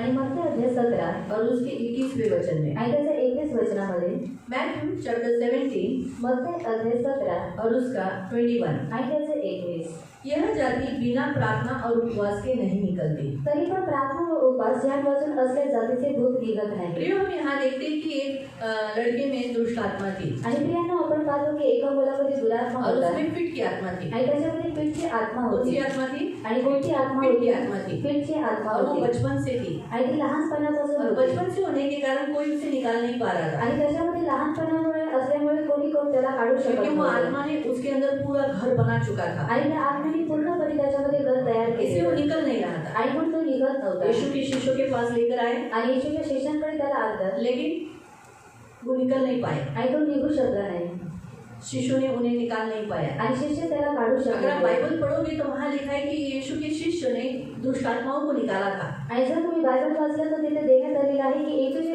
आणि मत्ते अध्याय 17 और उसके 21वें वचन में। आणि त्याच्या 21 वचनामध्ये मैथ्यू चैप्टर 17 मत्ते अध्याय 17 और उसका 21। आणि त्याचे 21। यह जाति बिना प्रार्थना और उपवास के नहीं निकलती। तरी पण प्रार्थना व उपवास यांपासून असल्या जातीचे भूत निघत नाही। प्रियो, हम यहाँ देखते हैं कि एक लड़के में दुष्ट आत्मा थी आणि प्रियांनो, आपण पाहतो की एका मुलामध्ये दुरात्मा और होता उसमें फिट की आत्मा थी। आणि त्याच्यामध्ये पीठची आत्मा कौन सी होती। आत्मा थी? आणि कोणती आत्मा पीठ होती? की आत्मा थी। पीठची आत्मा और वो होती बचपन से थी आणि ती लहानपणापासून और होती बचपन से होने के कारण कोई उसे निकाल नहीं पा रहा था, आणि त्याच्यामध्ये लहानपणामुळे असल्यामुळे कोणी त्याला काढू शकत क्योंकि वो नव्हतं। आत्मा ने उसके अंदर पूरा घर बना चुका था। आणि त्या आत्म्याने पूर्णपणे त्याच्यामध्ये घर तयार इसलिए केले वो निकल नहीं रहा था। आणि म्हणून तो निघत नव्हता। यीशु के शिष्यों के पास लेकर आए, आणि येशूच्या शिष्यांकडे त्याला आणलं लेकिन वो निकल नहीं पाए। आणि तो निघू शकला नाही शिष्यों ने उन्हें निकाल नहीं पाया। आणि शिष्य त्याला काढू अगर शकले आप नाही। बाइबल पढ़ोगे तो वहाँ लिखा है कि यीशु के शिष्य ने दुष्ट आत्माओं को निकाला था। आणि जर तुम्ही बायबल वाचलं तर तिथे देण्यात आलेलं आहे की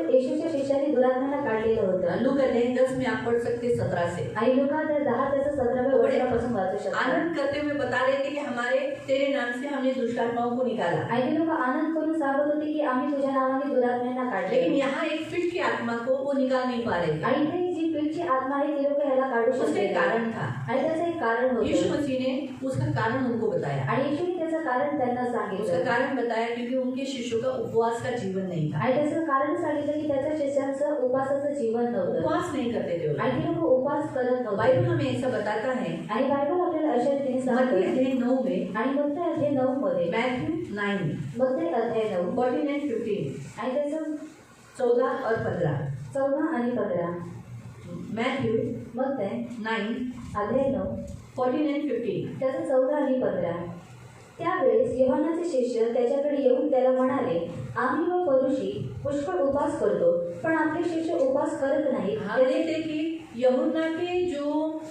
येशूच्या शिष्याने दुरात्म्यांना काढलेलं होतं। लूका अध्याय 10 में आप पढ़ सकते 17 से। आणि लूका 10 त्याचं 17व्या वचनापासून वाचू शकता। आनंद करते हुए बता रहे थे कि हमारे तेरे नाम से हमने दुष्ट आत्माओं को निकाला। आणि ते लोक आनंद करून सांगत होते की आम्ही तुझ्या नावाने दुरात्म्यांना काढले। लेकिन यहाँ एक फिट की आत्मा को वो निकाल नहीं पा रहे थे। आणि इथे जी पीठची आत्मा आहे ती लोक ह्याला काढू उसका शकले एक नाही। कारण था। आणि त्याचं एक कारण यीशु होतं मसीह ने उसका कारण उनको बताया। आणि येशूने त्याचं कारण त्यांना उसका सांगितलं कारण बताया क्योंकि उनके शिष्यों का उपवास का जीवन नहीं था। आणि त्याचं कारण सांगितलं की त्याच्या शिष्यांचं उपवासाचं जीवन नव्हतं उपवास नहीं करते थे वो। आणि ते लोक उपवास करत नव्हते। बाइबल हमें ऐसा बताता है। आणि बायबल आपल्याला अशा रीतीने मत्ती सांगते अध्याय 9 में, आणि मत्ते अध्याय 9 मध्ये मैथ्यू 9 मत्ते अध्याय 9 14 and 15 आणि त्याचं 14 और 15। 14 आणि 15 मैथ्यू मत्ते 9 अध्याय 9 14 and 15। त्याचं 14 आणि 15। त्यावेळेस योहानाचे शिष्य त्याच्याकडे येऊन त्याला म्हणाले, आम्ही व फरीसी पुष्कळ उपवास करतो, पण आपले शिष्य उपवास करत नाहीत। हम देखते कि यूहन्ना के जो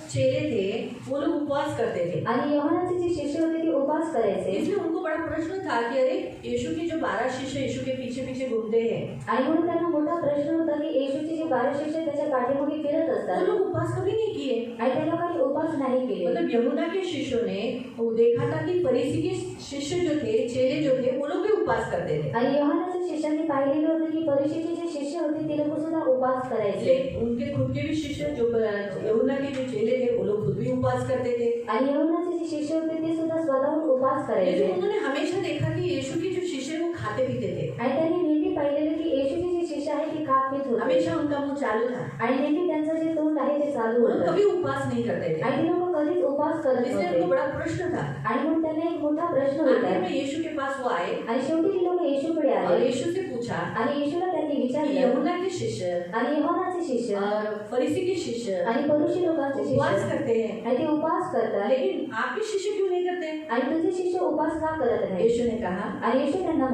चेले थे वो लोग उपवास करते थे। आणि योहानाचे जे शिष्य होते ते उपवास करायचे। इसलिए उनको बड़ा प्रश्न था कि अरे यीशु के जो 12 शिष्य यीशु के पीछे पीछे घूमते हैं, आणि म्हणून त्यांना मोठा प्रश्न होता की येशूचे जे 12 शिष्य त्याच्या पाठीमागे फिरत वो असतात लोग उपवास कभी नहीं किए। आणि त्या लोकांनी उपवास नाही केले। मतलब यूहन्ना के शिष्यों ने वो देखा था कि फरीसी के शिष्य जो थे, चेले जो थे, वो लोग भी उपवास करते थे। आणि योहानाच्या शिष्यांनी पाहिलेलं होतं की फरीसीचे जे शिष्य होते ते लोक सुद्धा उपवास करायचे लेकिन उनके खुद के भी शिष्य जो यूहन्ना के जो चेले थे वो लोग खुद भी उपवास करते थे। आणि योहानाचे जे शिष्य होते ते सुद्धा स्वतःहून उपवास करायचे। लेकिन उन्होंने हमेशा देखा कि यीशु के जो शिष्य वो खाते पीते थे। आणि त्यांनी नेहमी पाहिलेलं की येशूचे जे शिष्य आहे ते खात पीत होते हमेशा उनका मुंह चालू था। आणि नेहमी त्यांचं जे तोंड आहे ते चालू वो लोग होतं कभी उपवास नहीं करते थे। आणि ते लोक कधीच उपवास करत इसलिए नव्हते। उनको बड़ा प्रश्न था। आणि म्हणून त्यांना एक मोठा प्रश्न होता आखिर में यीशु के पास वो आए आणि शेवटी ते लोक येशूकडे और आले यीशु से पूछा आणि येशूला त्यांनी कि विचारलं यूहन्ना के शिष्य आणि योहानाचे शिष्य और फरीसी के शिष्य आणि फरीसी लोकांचे उपवास शिष्य करते हैं, आणि ते उपवास करतात, लेकिन आपके शिष्य क्यों नहीं करते? आणि तुझे शिष्य उपवास का करत नाही? यीशु ने कहा, आणि येशू त्यांना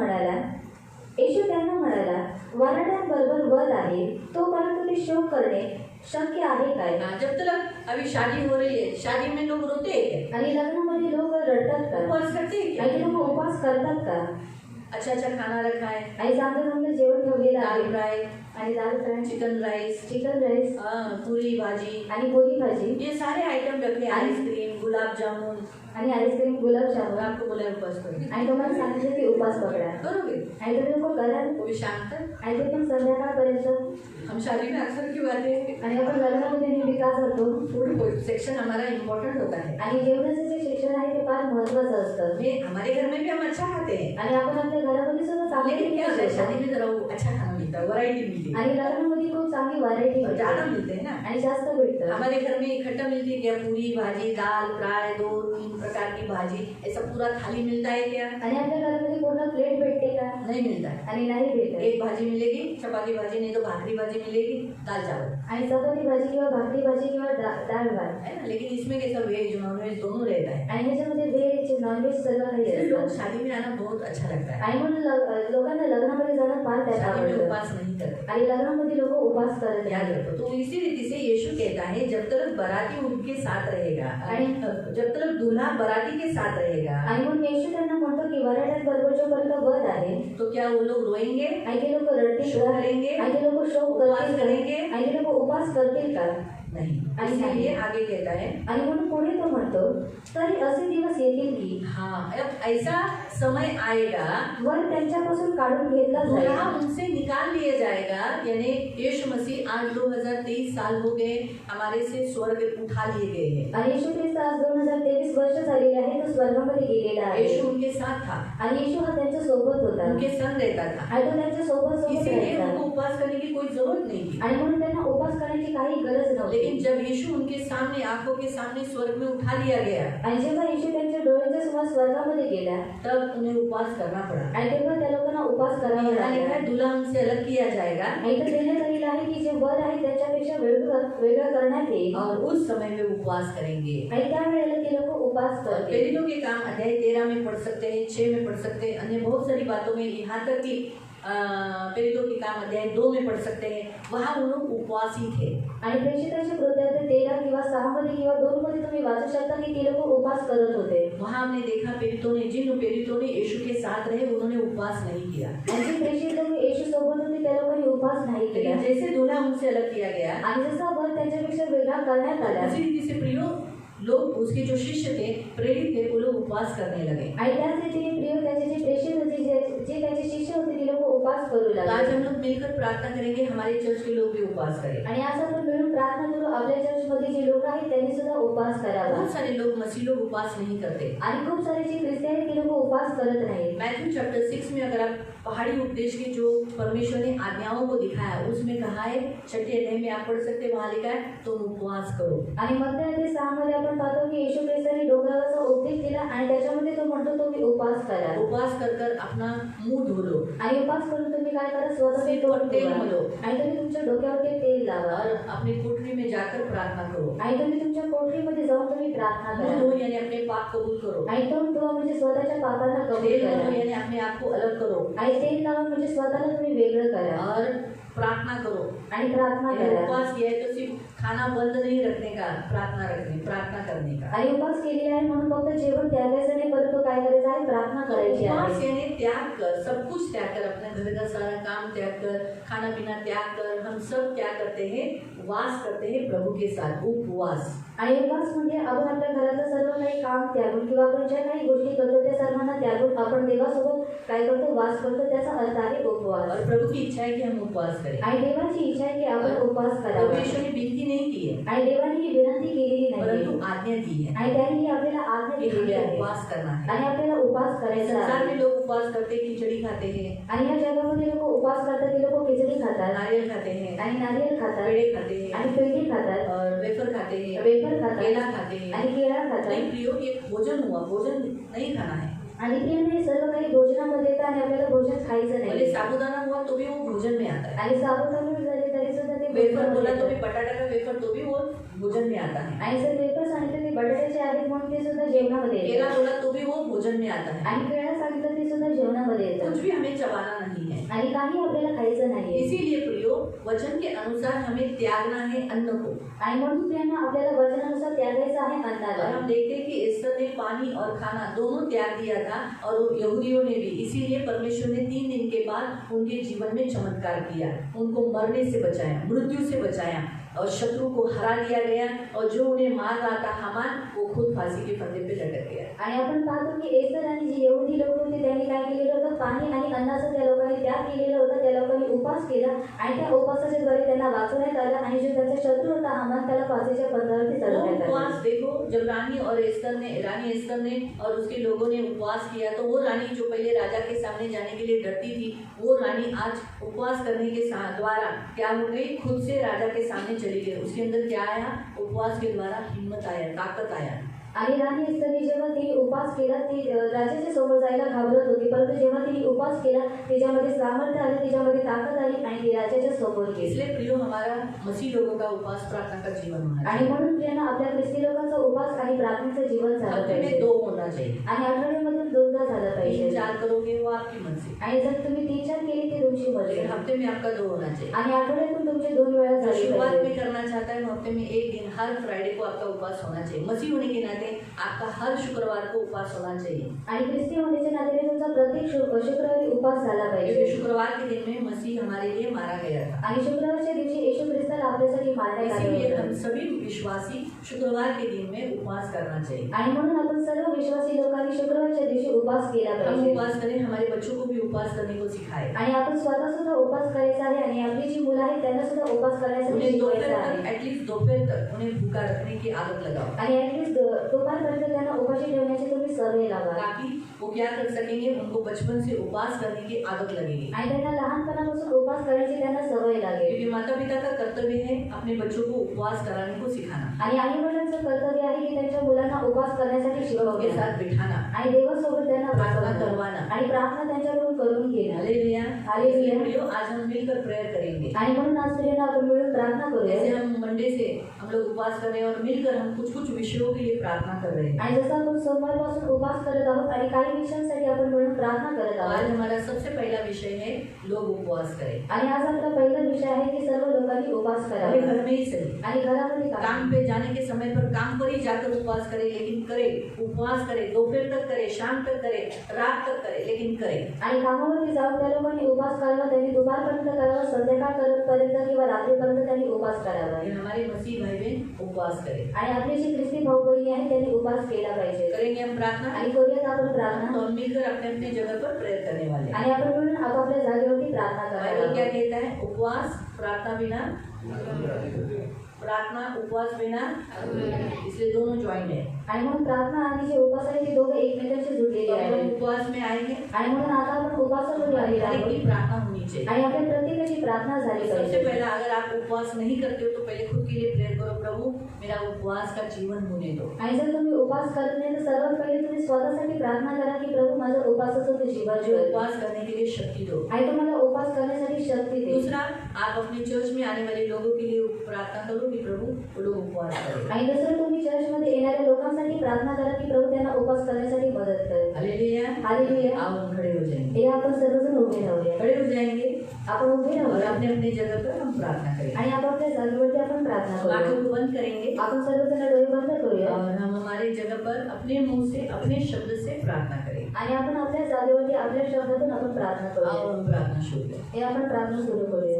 म्हणाला, वराड्यांबरोबर वध आहे तोपर्यंत ते शोक करणे शक्य आहे काय? जब तक अभी शादी हो रही है, शादी में लोग रोते हैं क्या? आणि लग्नामध्ये लोक रडतात का? उपवास करते हैं क्या? आणि ते लोक उपवास करतात का? अच्छा अच्छा खाना रखा है, आणि चांगलं चांगलं जेवण ठेवलेलं दाल आहे फ्राई, आणि dal fry, chicken rice, chicken rice puri bhaji, आणि पोळी भाजी ये सारे आइटम रखे, आइसक्रीम, गुलाब जामुन। आणि आईस्क्रीम, गुलाबजामुन, और आपको बोला उपवास करो, आणि तुम्हाला सांगितलं की उपवास पकडा करोगे? आणि तुम्ही लोक कराल वो भी शाम तक। आणि ते पण संध्याकाळपर्यंत। हम शादी में अक्सर क्यों आते हैं? आणि आपण लग्नामध्ये नेहमी का करतो? फूड सेक्शन हमारा इम्पोर्टेंट होता है। आणि जेवणाचं जे शिक्षण आहे ते फार महत्वाचं असतं हमारे घर में भी हम अच्छा खाते हैं, आणि आपण आपल्या घरामध्ये सुद्धा चांगली लेकिन क्या होता है, जेवतो. शादी में जरा वो अच्छा खाना मिलता है, वैरायटी मिलती है आणि लग्नामध्ये खूप चांगली व्हरायटी और ज्यादा मिलते हैं ना। आणि जास्त भेटतं। हमारे घर में इकट्ठा मिलती है क्या? पूरी भाजी, दाल फ्राई, 2-3 प्रकार की भाजी, ऐसा पूरा थाली मिलता है क्या? आणि आपल्या घरामध्ये पूर्ण प्लेट भेटते का? नहीं मिलता है। आणि नाही भेटत। एक भाजी मिलेगी, चपाती भाजी, नहीं तो भाकरी भाजी मिलेगी, दाल चावल, आणि चपाती भाजी किंवा भाकरी भाजी किंवा डाळ भात, है ना। लेकिन इसमें कैसा वेज नॉन वेज दोनों रहता है। आणि ह्याच्यामध्ये व्हेज नॉनव्हेज सर्व काही इसलिए लोग असतं। शादी में आना बहुत अच्छा लगता है। आणि म्हणून लोकांना लग्नामध्ये जाणं फार त्यात शादी में आवडतं उपवास नहीं करते, आणि लग्नामध्ये लोक उपवास करत याद नाही। रखो। तो इसी रीति से यीशु कहता है, जब तक बाराती उनके साथ रहेगा, जब तक दूल्हा बाराती के साथ रहेगा, आणि म्हणून येशू त्यांना म्हणतो की वराड्यांबरोबर जोपर्यंत वध आहे तो क्या वो लोग रोएंगे, आणि ते लोक रडतील शोक का? करेंगे, आणि ते लोक शोक उपवास करतील का? करेंगे? आणि ते लोक उपवास करतील का? नहीं। आणि इसीलिए आगे कहता है, आणि म्हणून पुढे तो म्हणतो, तरी असे दिवस येतील की हाँ अब ऐसा समय आएगा वर त्यांच्यापासून काढून घेतला जाईल दूल्हा उनसे निकाल लिया जाएगा। यानी यीशु मसीह आज 2023 साल हो गए हमारे से स्वर्ग उठा लिए गए हैं। आणि येशू ख्रिस्त आज 2023 वर्ष झालेले आहे, तो स्वर्गामध्ये गेलेला आहे यीशु उनके साथ था, आणि येशू हा त्यांच्या सोबत होता उनके संग रहता था, आणि तो त्यांच्या सोबत इसीलिए राहायचा उनको उपवास करने की कोई जरूरत नहीं थी। आणि म्हणून त्यांना उपवास करण्याची काही गरज नव्हती। लेकिन जब यीशु उनके सामने आंखों के सामने स्वर्ग में उठा लिया गया आणि जेव्हा येशू त्यांच्या डोळ्यांच्या समोर स्वर्गामध्ये गेला तब उन्हें उपवास करना पड़ा। आणि तेव्हा त्या लोकांना उपवास करावा यहाँ लिखा लागला। है दूल्हा उनसे अलग किया जाएगा आणि इथं देण्यात आलेलं आहे की जे वर आहे त्याच्यापेक्षा वेगळं करण्यात येईल और उस समय में उपवास करेंगे। आणि त्यावेळेला ते लोक उपवास करतील। प्रेरितों के काम अध्याय 13 में पढ़ सकते हैं, 6 में पढ़ सकते हैं, अन्य बहुत सारी बातों में, यहाँ तक कि प्रेरितों के काम अध्याय 2 में पढ़ सकते हैं, वहाँ वो लोग उपवासी थे। आणि प्रेषितांच्या कृत्यात 13 किंवा 6 मध्ये किंवा 2 मध्ये तुम्ही वाचू शकता की ते लोक उपवास करत होते। वहाँ हमने देखा प्रेरितों ने, जिन प्रेरितों ने यीशु के साथ रहे उन्होंने उपवास नहीं किया। आणि जे प्रेषित लोक येशू सोबत होते त्या लोकांनी उपवास नाही केला। लेकिन जैसे दूल्हा उनसे अलग किया गया, आणि जसा वर त्यांच्यापेक्षा वेगळा करण्यात आला उसी रीति से प्रियो लोग, उसके जो शिष्य थे, प्रेरित थे, वो लोग उपवास करने लगे। आणि त्याच रीतीने प्रिय त्याचे जे प्रेषित होते, जे त्याचे शिष्य होते ते लोक उपवास करू आज लागले। हम लोग मिलकर प्रार्थना करेंगे, हमारे चर्च के लोग भी उपवास करें। आणि आज आपण मिळून प्रार्थना करू, आपल्या चर्चमध्ये जे लोक आहेत त्यांनी सुद्धा उपवास करावा। बहुत सारे लोग मसीह लोग उपवास नहीं करते। आणि खूप सारे जे ख्रिस्ती आहेत ते लोक उपवास करत नाहीत। मैथ्यू चैप्टर 6 में अगर आप पहाड़ी उपदेश के जो परमेश्वर ने आज्ञाओं को दिखाया उसमें कहा है, 6 अध्याय में आप पढ़ सकते हैं, वहाँ लिखा है तुम उपवास करो। आणि मत्ती अध्याय 6 मध्ये आपण पाहतो की येशू ख्रिस्ताने डोंगरावरचा उपदेश दिला आणि त्याच्यामध्ये तो म्हणतो तुम्ही उपवास करा। उपवास कर कर अपना मुंह धो लो आणि उपवास करून तुम्ही काय करा, स्वतःचे सिर पर तोंड तेल धुवा मलो आणि तुम्ही तुमच्या डोक्यावरती तेल लावा और अपनी कोठरी में जाकर प्रार्थना करो। आणि तुम्ही तुमच्या कोठरीमध्ये जाऊन तुम्ही प्रार्थना मुंह करा धो यानी अपने पाप कबूल करो, आणि तोंड धुवा म्हणजे स्वतःच्या पापांना कबूल तेल मलो करा यानी अपने आप को अलग करो आणि तेल लावा म्हणजे स्वतःला तुम्ही वेगळं करा और प्रार्थना करो। आणि प्रार्थना यानी करा। उपवास किया है तो सिर्फ खाना बंद नहीं रखने का, प्रार्थना करने का। आणि उपवास केलेला आहे म्हणून फक्त जेवण त्यागायचं नाही, परंतु काय करायचं आहे, प्रार्थना करायची उपवास आहे। यानी त्याग कर, सब कुछ त्याग कर, अपने घर का सारा काम त्याग कर, खाना पीना त्याग कर। हम सब क्या करते हैं, वास करते हैं प्रभु के साथ, उपवास। आणि उपवास म्हणजे आपण आपल्या घराचं सर्व काही काम त्यागून किंवा आपण ज्या काही गोष्टी करतो त्या सर्वांना त्यागून आपण देवासोबत काय करतो, वास करतो, त्याचा अर्थ आहे उपवास। और प्रभु की इच्छा है कि हम उपवास करें। आणि देवाची इच्छा आहे की आपण उपवास करावा परमेश्वर ने विनती नहीं की है, आणि देवाने ही विनंती केलेली नाही परंतु आज्ञा दी है आणि त्यांनी आपल्याला आज्ञा कि दिलेली हमें आहे उपवास करना है। आणि आपल्याला उपवास करायचा संसार आहे। में लोग उपवास करते हैं, खिचड़ी खाते हैं, आणि या जगामध्ये लोक उपवास करतात, ते लोक खिचडी खातात नारियल खाते हैं, आणि नारियल खातात पेड़े खाते हैं आणि पेढे खातात, और वेफर खाते हैं, वेफर खातात केला खाते हैं। आणि केळा खातात। नहीं प्रियो, ये भोजन हुआ, भोजन नहीं खाना है। आणि प्रियाने सर्व काही भोजनामध्ये येतं आणि आपल्याला भोजन खायचं भले नाही। साबुदाना हुआ तो भी वो भोजन में आता है, आणि साबुदाणा जरी तरी सुद्धा ते वेफर भोजनामध्ये बोला तो भी, येतं। बटाटा का वेफर तो भी वो भोजन में आता है, आणि जर वेफर सांगितलं ते बटाट्याचे आहेत म्हणून ते सुद्धा जेवणामध्ये केला येतं। बोला तो भी वो भोजन में आता है। आणि केळा सांगितलं ते सुद्धा जेवणामध्ये येतं कुछ भी हमें चबाना नहीं है। आणि काही आपल्याला खायचं नाहीये। इसीलिए प्रियो, वचन के अनुसार हमें त्यागना है अन्न को। आणि म्हणून प्रियांना आपल्याला वचनानुसार त्यागायचं आहे और अन्नाला। हम देखते हैं कि एस्तर ने पानी और खाना दोनों त्याग दिया था, और यहूदियों ने भी। इसीलिए परमेश्वर ने 3 दिन के बाद उनके जीवन में चमत्कार किया, उनको मरने से बचाया, मृत्यु से बचाया, और शत्रु को हरा दिया गया, और जो उन्हें मार रहा था हामान, वो खुद फांसी के फंदे पे लटक गया। आणि आपण पाहतो की एस्तर आणि जे यहुदी लोक होते त्यांनी काय केलेलं होतं, पाणी आणि अन्नाचं त्या लोकांनी त्याग केलेलं होतं। त्या लोकांनी उपवास केला आणि त्या उपवासाच्या द्वारे त्यांना वाचवण्यात आलं आणि जो त्यांचा शत्रू होता हामान त्याला फाशीच्या फंदावरती वो चढवण्यात आलं। उपवास देखो, जब रानी एस्तर ने और उसके लोगों ने उपवास किया, तो वो रानी जो पहले राजा के सामने जाने के लिए डरती थी, वो रानी आज उपवास करने के द्वारा क्या हो गई, खुद से राजा के सामने चली गई। उसके अंदर क्या आया, उपवास के द्वारा हिम्मत आया, ताकत आया। आणि राणी एस्तरने जेव्हा तिने उपवास केला, ती राजाच्या समोर जायला घाबरत होती, परंतु जेव्हा तिने उपवास केला तिच्यामध्ये सामर्थ्य आले, तिच्यामध्ये ताकद आली आणि ती राजाच्या समोर गेली। इसलिए प्रियो, हमारा मसीह लोगों का उपवास प्रार्थना का जीवन होना आणि चाहिए। म्हणून प्रियांना आपल्या ख्रिस्ती लोकांचा उपवास आणि प्रार्थनेचं जीवन झालं हफ्ते में पाहिजे 2 होना चाहिए। आणि आठवड्यामधून 2दा झालं पाहिजे। 3-4 करोगे वो आपकी मर्जी, आणि जर तुम्ही 3-4 केली ती तुमची मर्जी, लेकिन हफ्ते में आपका 2 होना चाहिए। आणि आठवड्यातून तुमचे 2 वेळा जो झाले शुरुआत पाहिजे। में करना चाहता है वो हफ्ते में 1 दिन, हर फ्राइडे को आपका उपवास होना चाहिए। मसीह होने के नाते आपका हर शुक्रवार को उपवास होना चाहिए। आणि ख्रिस्ती होण्याच्या नात्याने तुमचा प्रत्येक शुक्रवारी उपवास झाला क्योंकि पाहिजे शुक्रवार के दिन में मसीह हमारे लिए मारा गया था। आणि शुक्रवारच्या दिवशी येशू ख्रिस्ताला आपल्यासाठी मारण्यात आले इसीलिए हम होते सभी विश्वासी शुक्रवार के दिन में उपवास करना चाहिए। आणि म्हणून आपण सर्व विश्वासी लोकांनी शुक्रवारच्या दिवशी उपवास केला हम पाहिजे उपवास करें, हमारे बच्चों को भी उपवास करने को सिखाए। आणि आपण स्वतः सुद्धा उपवास करायचा आहे आणि आपली जी मुलं आहेत त्यांना सुद्धा उपवास करण्यासाठी उन्हें शिकवायचं दोपहर आहे तक, एटलीस्ट दोपहर तक उन्हें भूखा रखने की आदत लगाओ, आणि ऍटलीस्ट दुपारपर्यंत त्यांना उपाशी ठेवण्याची तुम्ही सवय लावा ताकि वो क्या कर सकेंगे, उनको बचपन से उपवास करने की आदत लगेगी। आणि त्यांना लहानपणापासून उपवास करायची त्यांना सवय लागेल क्योंकि माता पिता का कर्तव्य है अपने बच्चों को उपवास कराने को सिखाना, आणि आई वडिलांचं कर्तव्य आहे की त्यांच्या मुलांना उपवास करण्यासाठी उनके शिकवणे साथ बिठाना, आणि देवासोबत त्यांना प्रार्थना बसवणं करवाना। आणि प्रार्थना त्यांच्याकडून करून घेणं हालेलुया। हालेलुया। प्रियो, आज हम मिलकर प्रेयर करेंगे। आणि म्हणून आज स्त्रियांना आपण मिळून प्रार्थना जैसे करूया हम मंडे से हम लोग उपवास कर रहे हैं और मिलकर हम कुछ कुछ विषयों के लिए प्रार्थना कर रहे हैं। आणि जसं आपण सोमवारपासून उपवास करत आहोत आणि काही विषयांसाठी आपण मिळून प्रार्थना करत तो आज आहोत हमारा सबसे पहला विषय है लोग उपवास करें, आणि आज आपला पहिला विषय आहे की सर्व लोकांनी उपवास भले करावा घर में ही सही, आणि घरामध्ये काम काम पे जाने के समय पर काम पर ही जाकर उपवास करे, लेकिन करे, उपवास करे, दोपहर तक करे, शाम तक करे, रात तक करे, लेकिन करे। आणि कामावरती जाऊन त्या लोकांनी उपवास करावा त्यांनी दुपारपर्यंत करावा संध्याकाळ पर्यंत किंवा रात्रीपर्यंत त्यांनी उपवास करावा ये हमारे मसीह भाई बहन उपवास करें। आणि आपली जी ख्रिस्ती भाऊ बहिणी आहे त्यांनी उपवास केला पाहिजे करेंगे हम प्रार्थना आणि करूयात आपण प्रार्थना तो हम मिलकर अपने अपने जगह पर प्रेयर करने वाले हैं। आणि आपण मिळून आपापल्या जागेवरती प्रार्थना बाइबल क्या करायला कहता है? उपवास प्रार्थना बिना, प्रार्थना उपवास बिना, इसलिए दोनों ज्वाइन है। आणि म्हणून प्रार्थना आणि जे उपवास आहे ते दोघे एकमेकांशी जुडलेले तो हम आहेत लोग उपवास में आएंगे, आणि म्हणून आता आपण उपवासामध्ये आलेलो हर एक आहोत की प्रार्थना होनी चाहिए। आणि आपल्या प्रत्येकाची प्रार्थना झाली सबसे पाहिजे पहला, अगर आप उपवास नहीं करते हो तो पहले खुद के लिए प्रेयर करो, प्रभु मेरा उपवास का जीवन होने दो। आणि जर तुम्ही उपवास करत नाही तर सर्वात पहिले तुम्ही स्वतःसाठी प्रार्थना करा की प्रभु माझं उपवासाचं तू जीवन मुझे कर उपवास करने के लिए शक्ति दो। आणि तुम्हाला उपवास करण्यासाठी शक्ती दे दूसरा, आप अपने चर्च में आने वाले लोगों के लिए प्रार्थना करो कि प्रभु वो लोग उपवास करें। आणि दुसरं तुम्ही चर्चमध्ये येणाऱ्या लोकांसाठी प्रार्थना करा की प्रभु त्यांना उपवास करण्यासाठी मदत करेल हालेलुया। हालेलुया। आओ हम खड़े हो जाएंगे, हे आपण सर्वजण उभे राहूया खड़े हो जाएंगे आपण उभे और राहूया अपने अपने जगह पर हम प्रार्थना करेंगे। आणि आपापल्या जागेवरती आपण प्रार्थना हम आंखों करूया को बंद करेंगे आपण सर्वजण डोळे बंद करूया और हम हमारे जगह पर अपने मुंह से, अपने शब्द से प्रार्थना करेंगे। आणि आपण आपल्या जागेवरती आपल्या शब्दातून आपण प्रार्थना आओ करूया हम प्रार्थना शुरू करें। हे आपण प्रार्थना सुरू करूया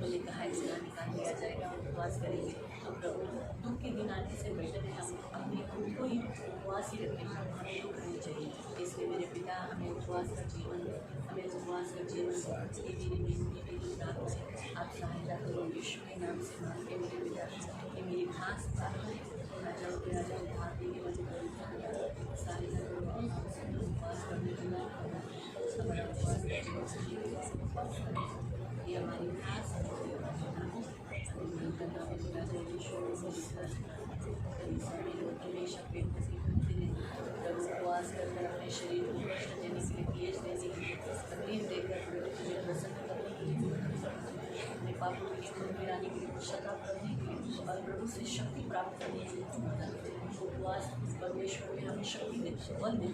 मैंने कहा इसे निकाल दिया जाएगा, उपवास करेंगे। तो प्रभु दुख के दिन आने से बेहतर है हम अपने खुद को ही उपवास ही रखें, हमें दुख नहीं चाहिए। इसलिए मेरे पिता हमें उपवास का जीवन, हमें उपवास का जीवन ये मेरी बेनती मेरी प्रार्थना से आप सहायता करो यीशु के नाम से मांग के मेरे पिता ये मेरी खास प्रार्थना है। राजा के राजा उद्धार देंगे मुझे सहायता करो उपवास करने के लिए हमारा उपवास का जीवन ये हमारी खास उपवास कर अपने शरीर को कष्ट देने के लिए क्लेश देने के लिए तकलीफ देकर तुझे प्रसन्न करने के लिए अपने पापों के लिए खून गिराने के लिए क्षता करने के लिए और प्रभु से शक्ति प्राप्त करने के लिए उपवास परमेश्वर में हमें शक्ति दे, बल दे,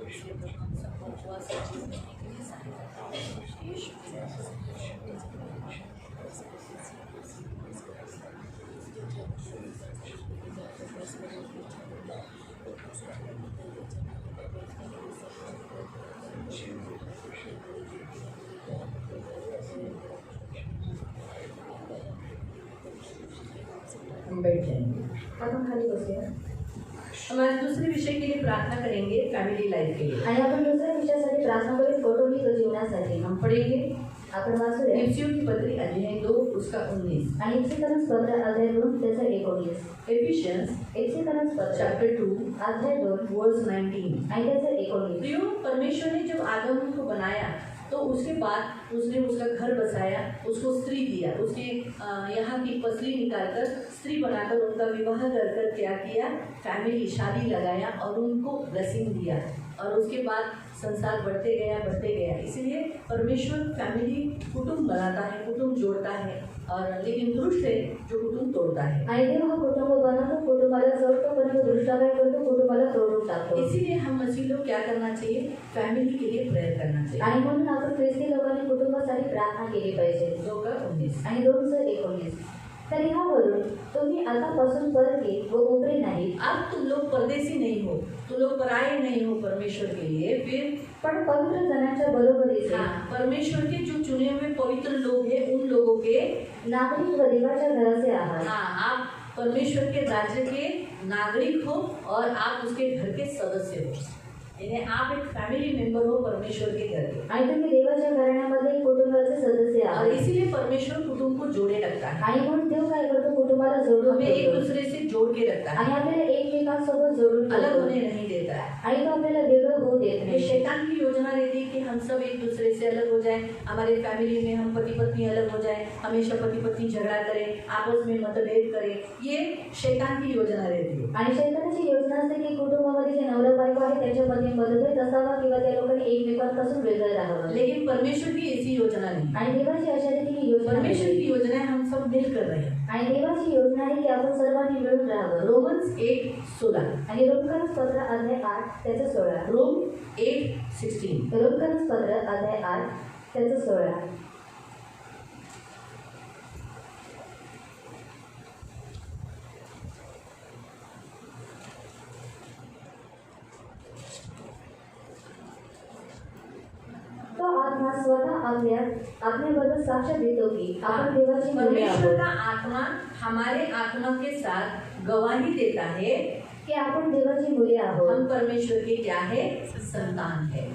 इसलिए प्रभु हम सबको उपवास का जीवन करने के लिए सहायता यीशु के हम बैठ जाएंगे। आपण खाली बसूया हम आज दूसरे विषय के लिए प्रार्थना करेंगे, फैमिली लाइफ के लिए। आणि आपण दुसऱ्या विषयासाठी प्रार्थना करू कौटुंबिक जीवनासाठी हम पढ़ेंगे आपण वाचूया इफिसियों की पत्री अध्याय 2 उसका 19। आणि इफिसियन्स पत्र अध्याय 2 त्याचा 19 एफिशियंस इफिसियन्स पत्र चैप्टर 2 अध्याय 2 वर्स 19। आणि त्याचा 19 प्रियो, परमेश्वर ने जब आदम को बनाया तो उसके बाद उसने उसका घर बसाया, उसको स्त्री दिया, उसके यहाँ की पसली निकालकर स्त्री बनाकर उनका विवाह कर क्या किया, फैमिली शादी लगाया और उनको ब्लेसिंग दिया। और उसके बाद संसार बढ़ते गया। इसलिए परमेश्वर फैमिली कुटुंब बनाता है, कुटुंब जोड़ता है, और लेकिन दुष्ट है जो कुटुंब तोड़ता है। आणि देव हा कुटुंब बनवतो, कुटुंबाला जोडतो, परंतु दुष्ट काय करतो, कुटुंबाला तोडून टाकतो. इसीलिए हम मसीह लोग क्या करना चाहिए, फैमिली के लिए प्रेयर करना चाहिए। आणि म्हणून आपण ख्रिस्ती लोकांनी कुटुंबासाठी प्रार्थना केली पाहिजे. 2:19 आणि 2:19. तर ह्यावरून तुम्ही आतापासून परके व उपरे नाही, अब तुम लोग परदेसी नहीं हो, तुम लोग पराये नहीं हो परमेश्वर के लिए, फिर पण पवित्र जनांच्या बरोबरीचे हाँ, परमेश्वर के जो चुने हुए पवित्र लोग हैं उन लोगों के नागरिक व देवाच्या घराचे आहात. हाँ, आप परमेश्वर के राज्य के नागरिक हो और आप उसके घर के सदस्य हो, यानी आप एक फैमिली मेंबर हो परमेश्वर के घर के। आणि तुम्ही देवाच्या घराण्यामध्ये कुटुंबाचे सदस्य और आहात. इसीलिए परमेश्वर कुटुंब को जोड़े रखता है, आणि म्हणून देव काय करतो, कुटुंबाला जोडून हमें एक ठेवतो. दूसरे से जोड़ के रखता है, आणि आपल्याला एकमेकांसोबत जोडून अलग ठेवतो. होने नहीं देता है। आणि तो आपल्याला वेगळं होऊ देत ये नाही. शैतान की योजना रहती है कि हम सब एक दूसरे से अलग हो जाएं, हमारे फैमिली में हम पति पत्नी अलग हो जाएं, हमेशा पति पत्नी झगड़ा करें, आपस में मतभेद करें, ये शैतान की योजना रहती है। आणि शैतानाची योजना असते की कुटुंबामध्ये जे नवरा बायको आहे त्यांच्यामध्ये मतभेद असावा किंवा त्या लोकांनी एकमेकांपासून वेगळं राहावं. लेकिन परमेश्वर की ऐसी योजना नहीं। आणि देवाची अशा रीतीने योजना परमेश्वर आहे. की योजना है हम सब मिल कर रहे हैं। आणि देवाची योजना आहे की आपण सर्वांनी मिळून राहावं. रोमन्स 8:16, आणि रोमकर्स पत्र अध्याय 8 त्याचं 16. रोम 8:16। रोमकर्स पत्र अध्याय 8 त्याचं 16. तो आत्मा स्वतः आपल्या आत्म्याबद्दल साक्ष देतो की आपण देवाची मुले परमेश्वर आहोत, का आत्मा हमारे आत्मा के साथ गवाही देता है की आपण देवाची मुले आहोत. हम परमेश्वर के क्या है, संतान है।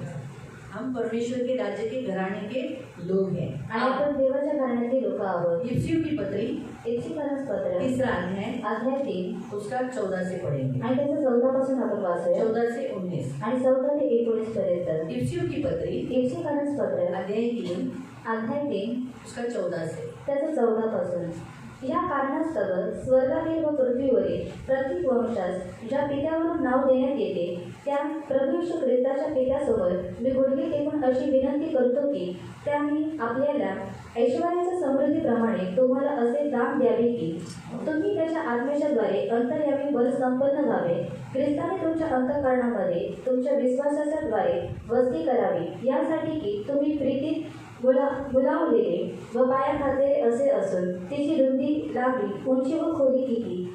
हम परमेश्वर के राज्य के घराने के लोग हैं। आणि आपण देवाच्या घराण्यातील लोक आहोत. इफिसियों की पत्री एफिसियन्स पत्र 3 अध्याय अध्याय 3 उसका 14 से पढ़ेंगे, आणि त्याचं 14 पासून आपण वाचूया 14 से 19। आणि 14 ते 19 पर्यंत. इफिसियों की पत्री एफिसियन्स पत्र अध्याय 3 अध्याय 3 उसका 14 से। त्याचं 14 पासून. या कारणास्तव स्वर्गातील व पृथ्वीवरील प्रत्येक वंशास ज्या पित्यावरून नाव देण्यात येते त्या प्रभू येशू ख्रिस्ताच्या पित्यासमोर मी गुडघे टेकून अशी विनंती करतो की त्यांनी आपल्याला ऐश्वर्याच्या समृद्धीप्रमाणे तुम्हाला असे दान द्यावे की तुम्ही त्याच्या आत्म्याच्या द्वारे अंतर्यामी बल संपन्न व्हावे. ख्रिस्ताने तुमच्या अंतःकरणामध्ये तुमच्या विश्वासाच्या द्वारे वस्ती करावी, यासाठी की तुम्ही प्रीतीत बुलावलेले व पाया खाते असे असून तिची रुंदी, लांबी, उंची व खोली किती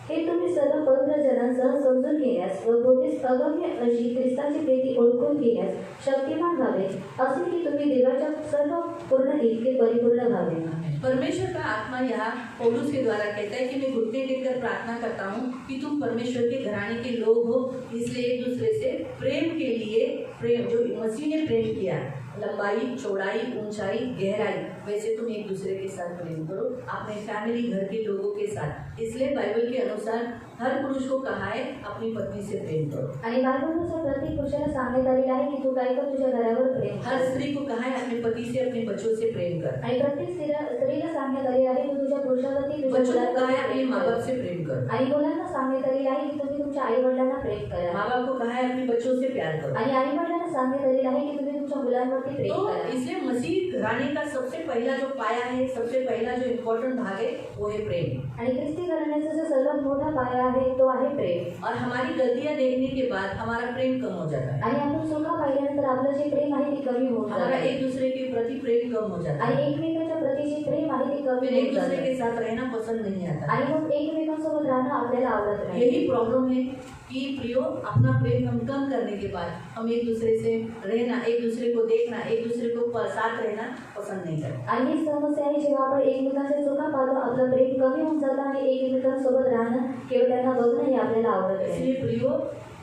हे तुम्ही सर्व पवित्र जनांसह समजून घेण्यास व बुद्धीस अगम्य अशी ख्रिस्ताची प्रीती ओळखून घेण्यास शक्तिमान व्हावे, असे की तुम्ही देवाच्या सर्व पूर्ण इतके परिपूर्ण व्हावे. परमेश्वर का आत्मा यहाँ पौलुस के द्वारा कहता है कि मैं घुटने टेककर प्रार्थना करता हूँ कि तुम परमेश्वर के घराने के लोग हो, इसलिए एक दूसरे से प्रेम के लिए, प्रेम जो मसीह ने प्रेम किया, लंबाई, चौड़ाई, ऊंचाई, गहराई, वैसे तुम एक दूसरे के साथ प्रेम करो, अपने फैमिली घर के लोगों के साथ। इसलिए बाइबल के अनुसार हर पुरुष को कहा है अपनी पत्नी से प्रेम करो। आणि बायबलनुसार प्रत्येक पुरुषाला सांगण्यात आलेलं आहे की तू काय कर, तुझ्या घरावर प्रेम कर. हर स्त्री को कहा है अपने पति से, अपने बच्चों से प्रेम कर। आणि प्रत्येक स्त्रीला सांगण्यात आलेलं आहे की तू तुझ्या पुरुषावरती, तुझ्या बच्चों को कहा है मुलांवरती अपने प्रेम माँ कर. बाप से प्रेम कर। आणि मुलांना सांगण्यात आलेलं आहे की तुम्ही तुमच्या आई वडिलांना प्रेम करा. माँ बाप को कहा है अपने बच्चों से प्यार करो। आणि आई वडिलांना सांगण्यात आलेलं आहे की तुम्ही तुमच्या मुलांवरती प्रेम तो करा. इसलिए मसीह घराने का सबसे पहला जो पाया है, सबसे पहला जो इम्पोर्टेंट भाग है वो है प्रेम। आणि ख्रिस्ती घराण्याचा जो सर्वात मोठा पाया आहे तो आहे प्रेम. और हमारी गलतियां देखने के बाद हमारा प्रेम कम हो जाता है, आणि आपण चुका पाहिल्यानंतर आपलं जे प्रेम आहे ते कमी होऊन हमारा जातं. एक दूसरे के प्रति प्रेम कम हो जाता है, आणि एकमेकांच्या प्रति जे प्रेम आहे ते कमी फिर एक होऊन दूसरे जातं. के साथ रहना पसंद नहीं आता। आणि मग एकमेकांसोबत राहणं आपल्याला आवडत नाही. यही प्रॉब्लम है कि प्रियो, अपना प्रेम हम कम करने के बाद हम एक दूसरे से रहना, एक दूसरे को देखना, एक दूसरे को साथ रहना पसंद नहीं करते। आणि ही समस्या आहे, जेव्हा आपण एकमेकांच्या चुका पाहतो आपलं प्रेम कमी होऊन जातं आणि एकमेकांसोबत राहणं केवळ त्यांना बघणं हे आपल्याला आवडत नाही. इसलिए प्रियो,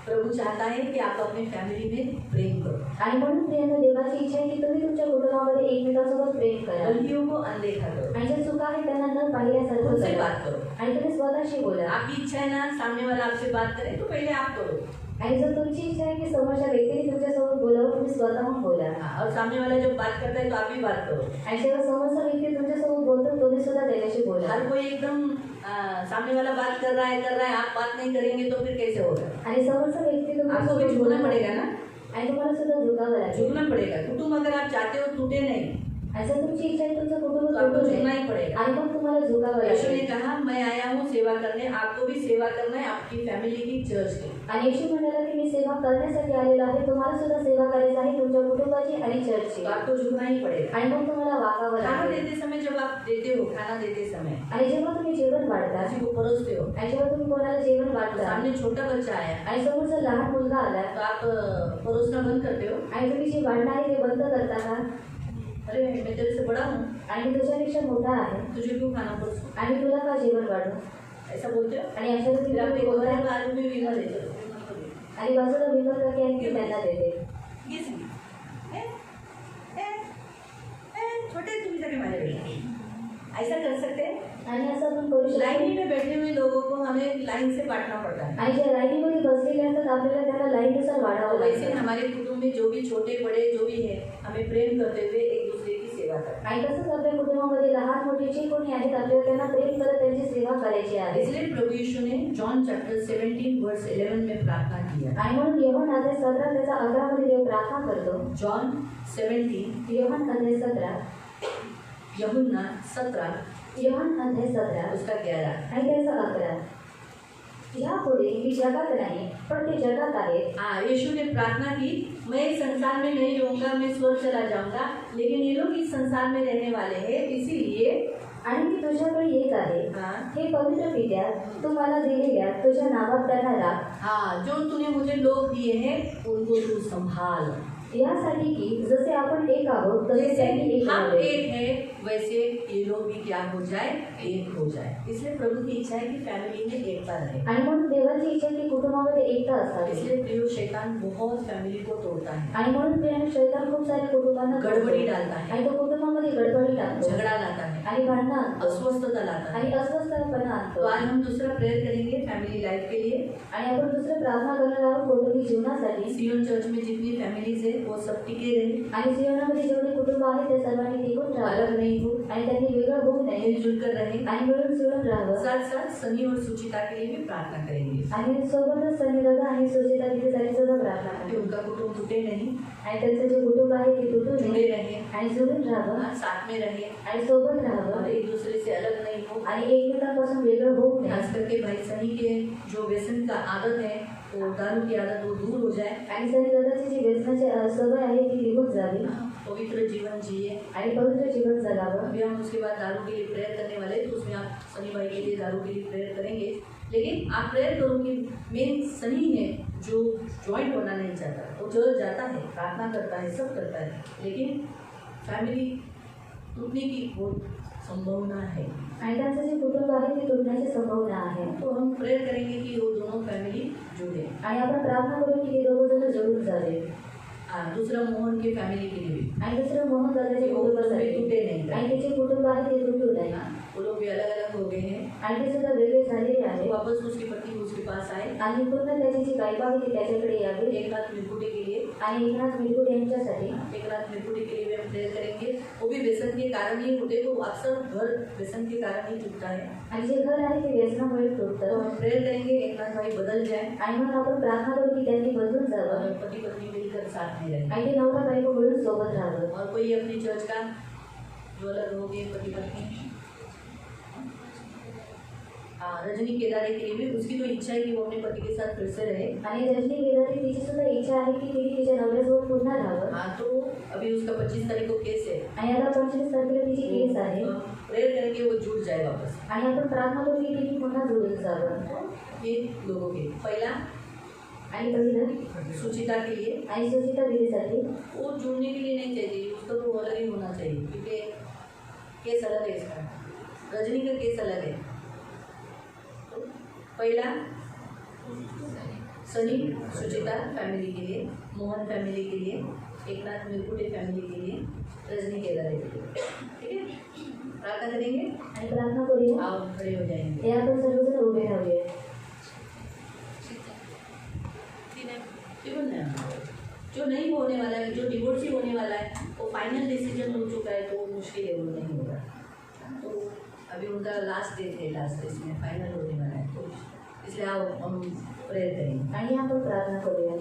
प्रभु चाहता है कि आप अपनी फैमिली में प्रेम करो। आणि म्हणून प्रियांनो, देवाची इच्छा आहे की तुम्ही तुमच्या कुटुंबामध्ये एकमेकांसोबत प्रेम करा. गलतियों को अनदेखा करो, आणि ज्या चुका आहेत त्यांना न पाहिल्यासारखं खुद से करा. बात करो। आणि तुम्ही स्वतःशी बोला. आपकी इच्छा है ना सामने वाला आपसे बात करे तो पहले आप करो। आणि जर तुमची इच्छा आहे की समोरच्या व्यक्तीने तुमच्यासोबत बोलावं, तुम्ही स्वतःहून बोला. और सामने वाला जब बात करता है तो आप भी बात करो। आणि जेव्हा समोरचा व्यक्ती तुमच्यासोबत बोलतो तुम्ही सुद्धा त्याच्याशी बोला. हर कोई एकदम सामने वाला बात कर रहा है, आप बात नहीं करेंगे तो फिर कैसे होगा? आणि समोरचा व्यक्ती आपको भी तुमच्यासोबत झुकना पड़ेगा ना। आणि तुम्हाला सुद्धा झुकावं लागेल. झुकना पड़ेगा. कुटुंब अगर आप चाहते हो टूटे नहीं जर तुमची इच्छा आहे तुमचं कुटुंब तो आपको तुटू झुकना नये ही पड़ेगा. आणि मग तुम्हाला झुकावं यीशु ने लागेल. कहा मैं आया हूँ सेवा करने, आपको भी सेवा करना है आपकी फैमिली की, चर्च की. आणि येशू म्हणाला की मी सेवा करण्यासाठी आलेलो आहे, तुम्हाला सुद्धा सेवा करायची आहे तुमच्या कुटुंबाची आणि चर्चची. तो आपको झुकना ही पड़ेगा. आणि मग तुम्हाला वागावं खाना लागेल. देते समय जब आप देते हो, खाना देते समय आणि जेव्हा तुम्ही जेवण वाढता किसी को परोसते हो, आणि जेव्हा तुम्ही कोणाला जेवण तो वाढता सामने छोटा बच्चा आया आणि समोर जर लहान मुलगा आला तो आप परोसना बंद करते हो. आणि तुम्ही जे वाढणं आहे ते बंद करता का? अरे मैं तेरे से बड़ा हूँ, आणि तुझ्यापेक्षा मोठा आहे तुझे क्यों खाना परोसूं, आणि तुला का जेवण वाढू? ऐसा बोलते हो. आणि अशा फिर रीतीने आप तुम्ही एक बोलता और बार में विमल है, चलो आणि बाजूला विमल करके आणखी त्यांना देते. छोटे तुम्ही सगळे माझे बेटे ऐसा कर सकते हैं. आणि असं आपण करू शकतो. लाइन में बैठे हुए लोगों को हमें लाइन से बांटना पड़ता है. आणि ज्या लाईनीमध्ये बसलेले असतात आपल्याला त्यांना लाईननुसार वाढावं और वैसे लागतं. हमारे कुटुंब में जो भी छोटे बड़े जो भी है हमें प्रेम करते हुए एक दूसरे की सेवा करते आणि तसंच आपल्या कुटुंबामध्ये लहान मोठे जे कोणी आहेत आपल्याला त्यांना प्रेम करत त्यांची सेवा करायची हैं. आहे. इसलिए प्रभु यीशु ने जॉन चैप्टर 17 वर्स 11 में प्रार्थना किया. आणि म्हणून योहान अध्याय 17 त्याचा 11 मध्ये देव प्रार्थना करतो. जॉन 17 योहान अध्याय 17 यूहन्ना 17 योहान अध्याय 17 उसका 11. आणि त्याचा 11. यापुढे मी जगात नाही पण ते जगात आहेत. हाँ, यीशु ने प्रार्थना की, मैं इस संसार में नहीं रहूंगा, मैं स्वर्ग चला जाऊंगा, लेकिन ये लोग इस संसार में रहने वाले हैं, इसीलिए आणि मी तुझ्याकडे येत आहे. हाँ हे पवित्र पित्या तू मला दिलेल्या तुझ्या नावात त्यांना राख, हाँ जो तूने मुझे लोग दिए हैं उनको तू संभाल. यासाठी की जसे आपण एक आहोत तसे जैसे त्यांनी एक हम व्हावे. एक है वैसे ये लोग भी क्या हो जाए, एक हो जाए. इसलिए प्रभु की इच्छा है कि फैमिली में एकता रहे. आणि म्हणून देवाची इच्छा की कुटुंबामध्ये एकता असावी. इसलिए प्रियो शैतान बहुत फैमिली को तोड़ता है, आणि म्हणून प्रियाने शैतान खूप साऱ्या कुटुंबांना गडबडी डालता है, आणि तो कुटुंबामध्ये गडबडी टाकतो झगड़ा लाता है, आणि भांडणं आणतो अस्वस्थता लाता है. आणि अस्वस्थपणा तो आणतो. आज हम दूसरा प्रेयर करेंगे फैमिली लाइफ के लिए. आणि आपण दुसरं प्रार्थना करणार आहोत कौटुंबिक जीवनासाठी. सियोन चर्च में जितनी फैमिलीज है वो सब टिके रहे, आणि जीवनामध्ये जेवढे कुटुंब आहेत त्या सर्वांनी टिकून राहावं अलग नहीं हो, आणि त्यांनी वेगळं होऊ नये मिलजुल कर रहे. आणि मिळून जुळून राहावं. साथ साथ सनी और सुचिता के लिए भी प्रार्थना करेंगे आणि सोबतच सनी दादा आणि सुचिता दीदीसाठी सुद्धा प्रार्थना कि करा. उनका कुटुंब टूटे नहीं, आणि त्यांचं जे कुटुंब आहे ते तुटू जुड़े नये रहे, आणि जुळून राहावं हाँ, साथ में रहे आणि सोबत और राहावं एक दूसरे से अलग नहीं हो. आणि एकमेकांपासून वेगळं होऊ नये. खास करके भाई सनी के जो व्यसन का आदत है वो दारू की आदत वो दूर हो जाए, आणि सनी दादाची जी व्यसनाची सवय आहे ती निघून जावी पवित्र जीवन जिए. आणि पवित्र जीवन जगावं. अभी हम उसके बाद दारू के लिए प्रेयर करने वाले हैं, तो उसमें आप सनी भाई के लिए दारू के लिए प्रेयर करेंगे. लेकिन आप प्रेयर करो कि मेन सनी है जो ज्वाइंट होना नहीं चाहता, वो चर्च जाता है, प्रार्थना करता है, सब करता है, लेकिन फैमिली टूटने की बहुत संभावना है. आणि त्यांचं जे कुटुंब आहे ते तुटण्याची संभावना आहे. तो हम प्रेयर करेंगे कि वो दोनों फैमिली जुड़े. आणि आपण प्रार्थना करू की ते दोघं जण जोडून जावे. हाँ, दूसरा मोहन की फैमिली के लिए भी, आणि दुसरं मोहन दादाचे वो कुटुंबासाठी टूटे नहीं. आणि त्याचे कुटुंब आहे ते तुटू नये. हाँ, वो लोग भी अलग अलग हो गए हैं, आणि ते सुद्धा वेगळे झालेले तो आहे. वापस उसकी पति उसके पास आए. आणि पुन्हा त्याची जी बायको आहे ती त्याच्याकडे यावी. एकनाथ मिरकुटे के लिए, आणि एकनाथ मिरकुटे यांच्यासाठी एकनाथ मिरकुटे के लिए भी हम प्रेयर करेंगे. वो भी व्यसन के कारण ही होते, तो अक्सर घर व्यसन के कारण ही टूटता है. आणि जे घर आहे ते व्यसनामुळे तो तुटतं. हम प्रेयर करेंगे एकनाथ भाई बदल जाए आणि मग आपण प्रार्थना करू की त्यांनी बदलून और जावं पति पत्नी मिलकर साथ में रहे. आणि ते नवरा बायको मिळून सोबत राहावं. और कोई अपनी चर्च का जो अलग हो गए पति पत्नी, हाँ, रजनी केदारे के लिए भी उसकी तो इच्छा है कि वो अपने पति के साथ फिर से रहे. आणि रजनी केदारी तिची सुद्धा इच्छा आहे की तिने तिच्या नवऱ्यासोबत पुन्हा राहावं. हाँ, तो अभी उसका 25 तारीख को केस है. आणि आता 25 तारखेला तिची केस आहे. प्रेयर करेंगे वो जुड़ जाए वापस. आणि आपण प्रार्थना करू की तिने पुन्हा जोडून जावं. ये लोगों के पहला आणि पहिलं सुचिता के लिए, आणि सुचिता दीदीसाठी वो जुड़ने के लिए नहीं चाहिए, उसका तो अलग ही होना चाहिए क्योंकि केस अलग है इसका. रजनी का केस अलग है. तो पहला सनी सुचिता फैमिली के लिए, मोहन फैमिली के लिए, एकनाथ मिरकुटे फैमिली के लिए, रजनी केदारे के लिए. ठीक है, प्रार्थना करेंगे. आणि प्रार्थना करूया. आप खड़े हो जाएंगे. हे आपण सर्वजण उभे राहूया. जो नहीं होने वाला है, जो डिवोर्स ही होने वाला है, वो फाइनल डिसीजन हो चुका है, तो वो मुश्किल है, वो नहीं होगा. तो अभी उनका लास्ट डेट है, लास्ट डेट में फाइनल होने वाला है, तो इसलिए आओ हम प्रेयर करेंगे. आणि आपण प्रार्थना करूया.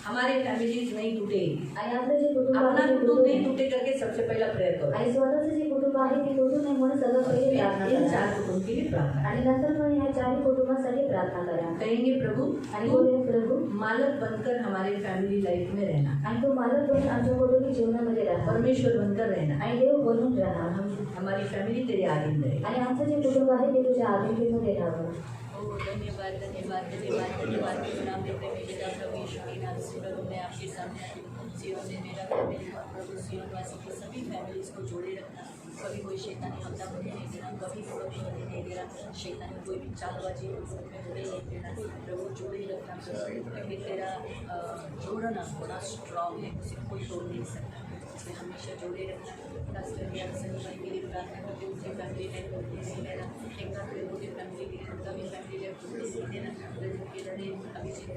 हमारे फैमिलीज नहीं टूटे, आणि आपलं जे कुटुंब अपना आहे ते कुटुंब तुटू नहीं नये. टूटे करके सबसे पहला प्रेयर करो. आणि स्वतःचं जे कुटुंब आहे ते तुटू नये म्हणून सगळं पहिले प्रार्थना इन करा. 4 कुटुंब के लिए प्रार्थना आणि नंतर पण ह्या चारही कुटुंबासाठी प्रार्थना करा. कहेंगे, प्रभु आणि तुम बोलूया, प्रभू मालक बनकर हमारे फैमिली लाइफ में रहना, आणि तो मालक बनून आमच्या कौटुंबिक जीवनामध्ये राहा परमेश्वर बनकर रहना, आणि देव बनून राहा. हमारी फैमिली तेरे अधीन रहे. आणि आमचं जे कुटुंब आहे ते तुझ्या आधीनतेमध्ये राहावं. ओ धन्यवाद धन्यवाद धन्यवाद धन्यवाद के नाम में प्रेमी पिता प्रभु यीशु के नाम से प्रभु मैं आपके सामने आती हूँ. सियोन में मेरा फैमिली और प्रभु सियोन वासी के सभी फैमिलीज को जोड़े रखना. कभी कोई शैतानी हमला होने नहीं देना, कभी कोई होने नहीं देना, शैतानी कोई भी चालबाजी में होने नहीं देना. प्रभु जोड़े रखना क्योंकि तेरा जोड़ना बड़ा स्ट्रॉन्ग है, उसे कोई तोड़ नहीं सकता. इसलिए हमेशा जोड़े रखना. खास करके आप सभी भाई के लिए प्रार्थना करते हैं, उसकी फैमिली लाइफ को नहीं लेना. एक बार प्रभु की फैमिली के लिए उनका भी फैमिली लाइफ को नहीं देना. के दाने अभिषेक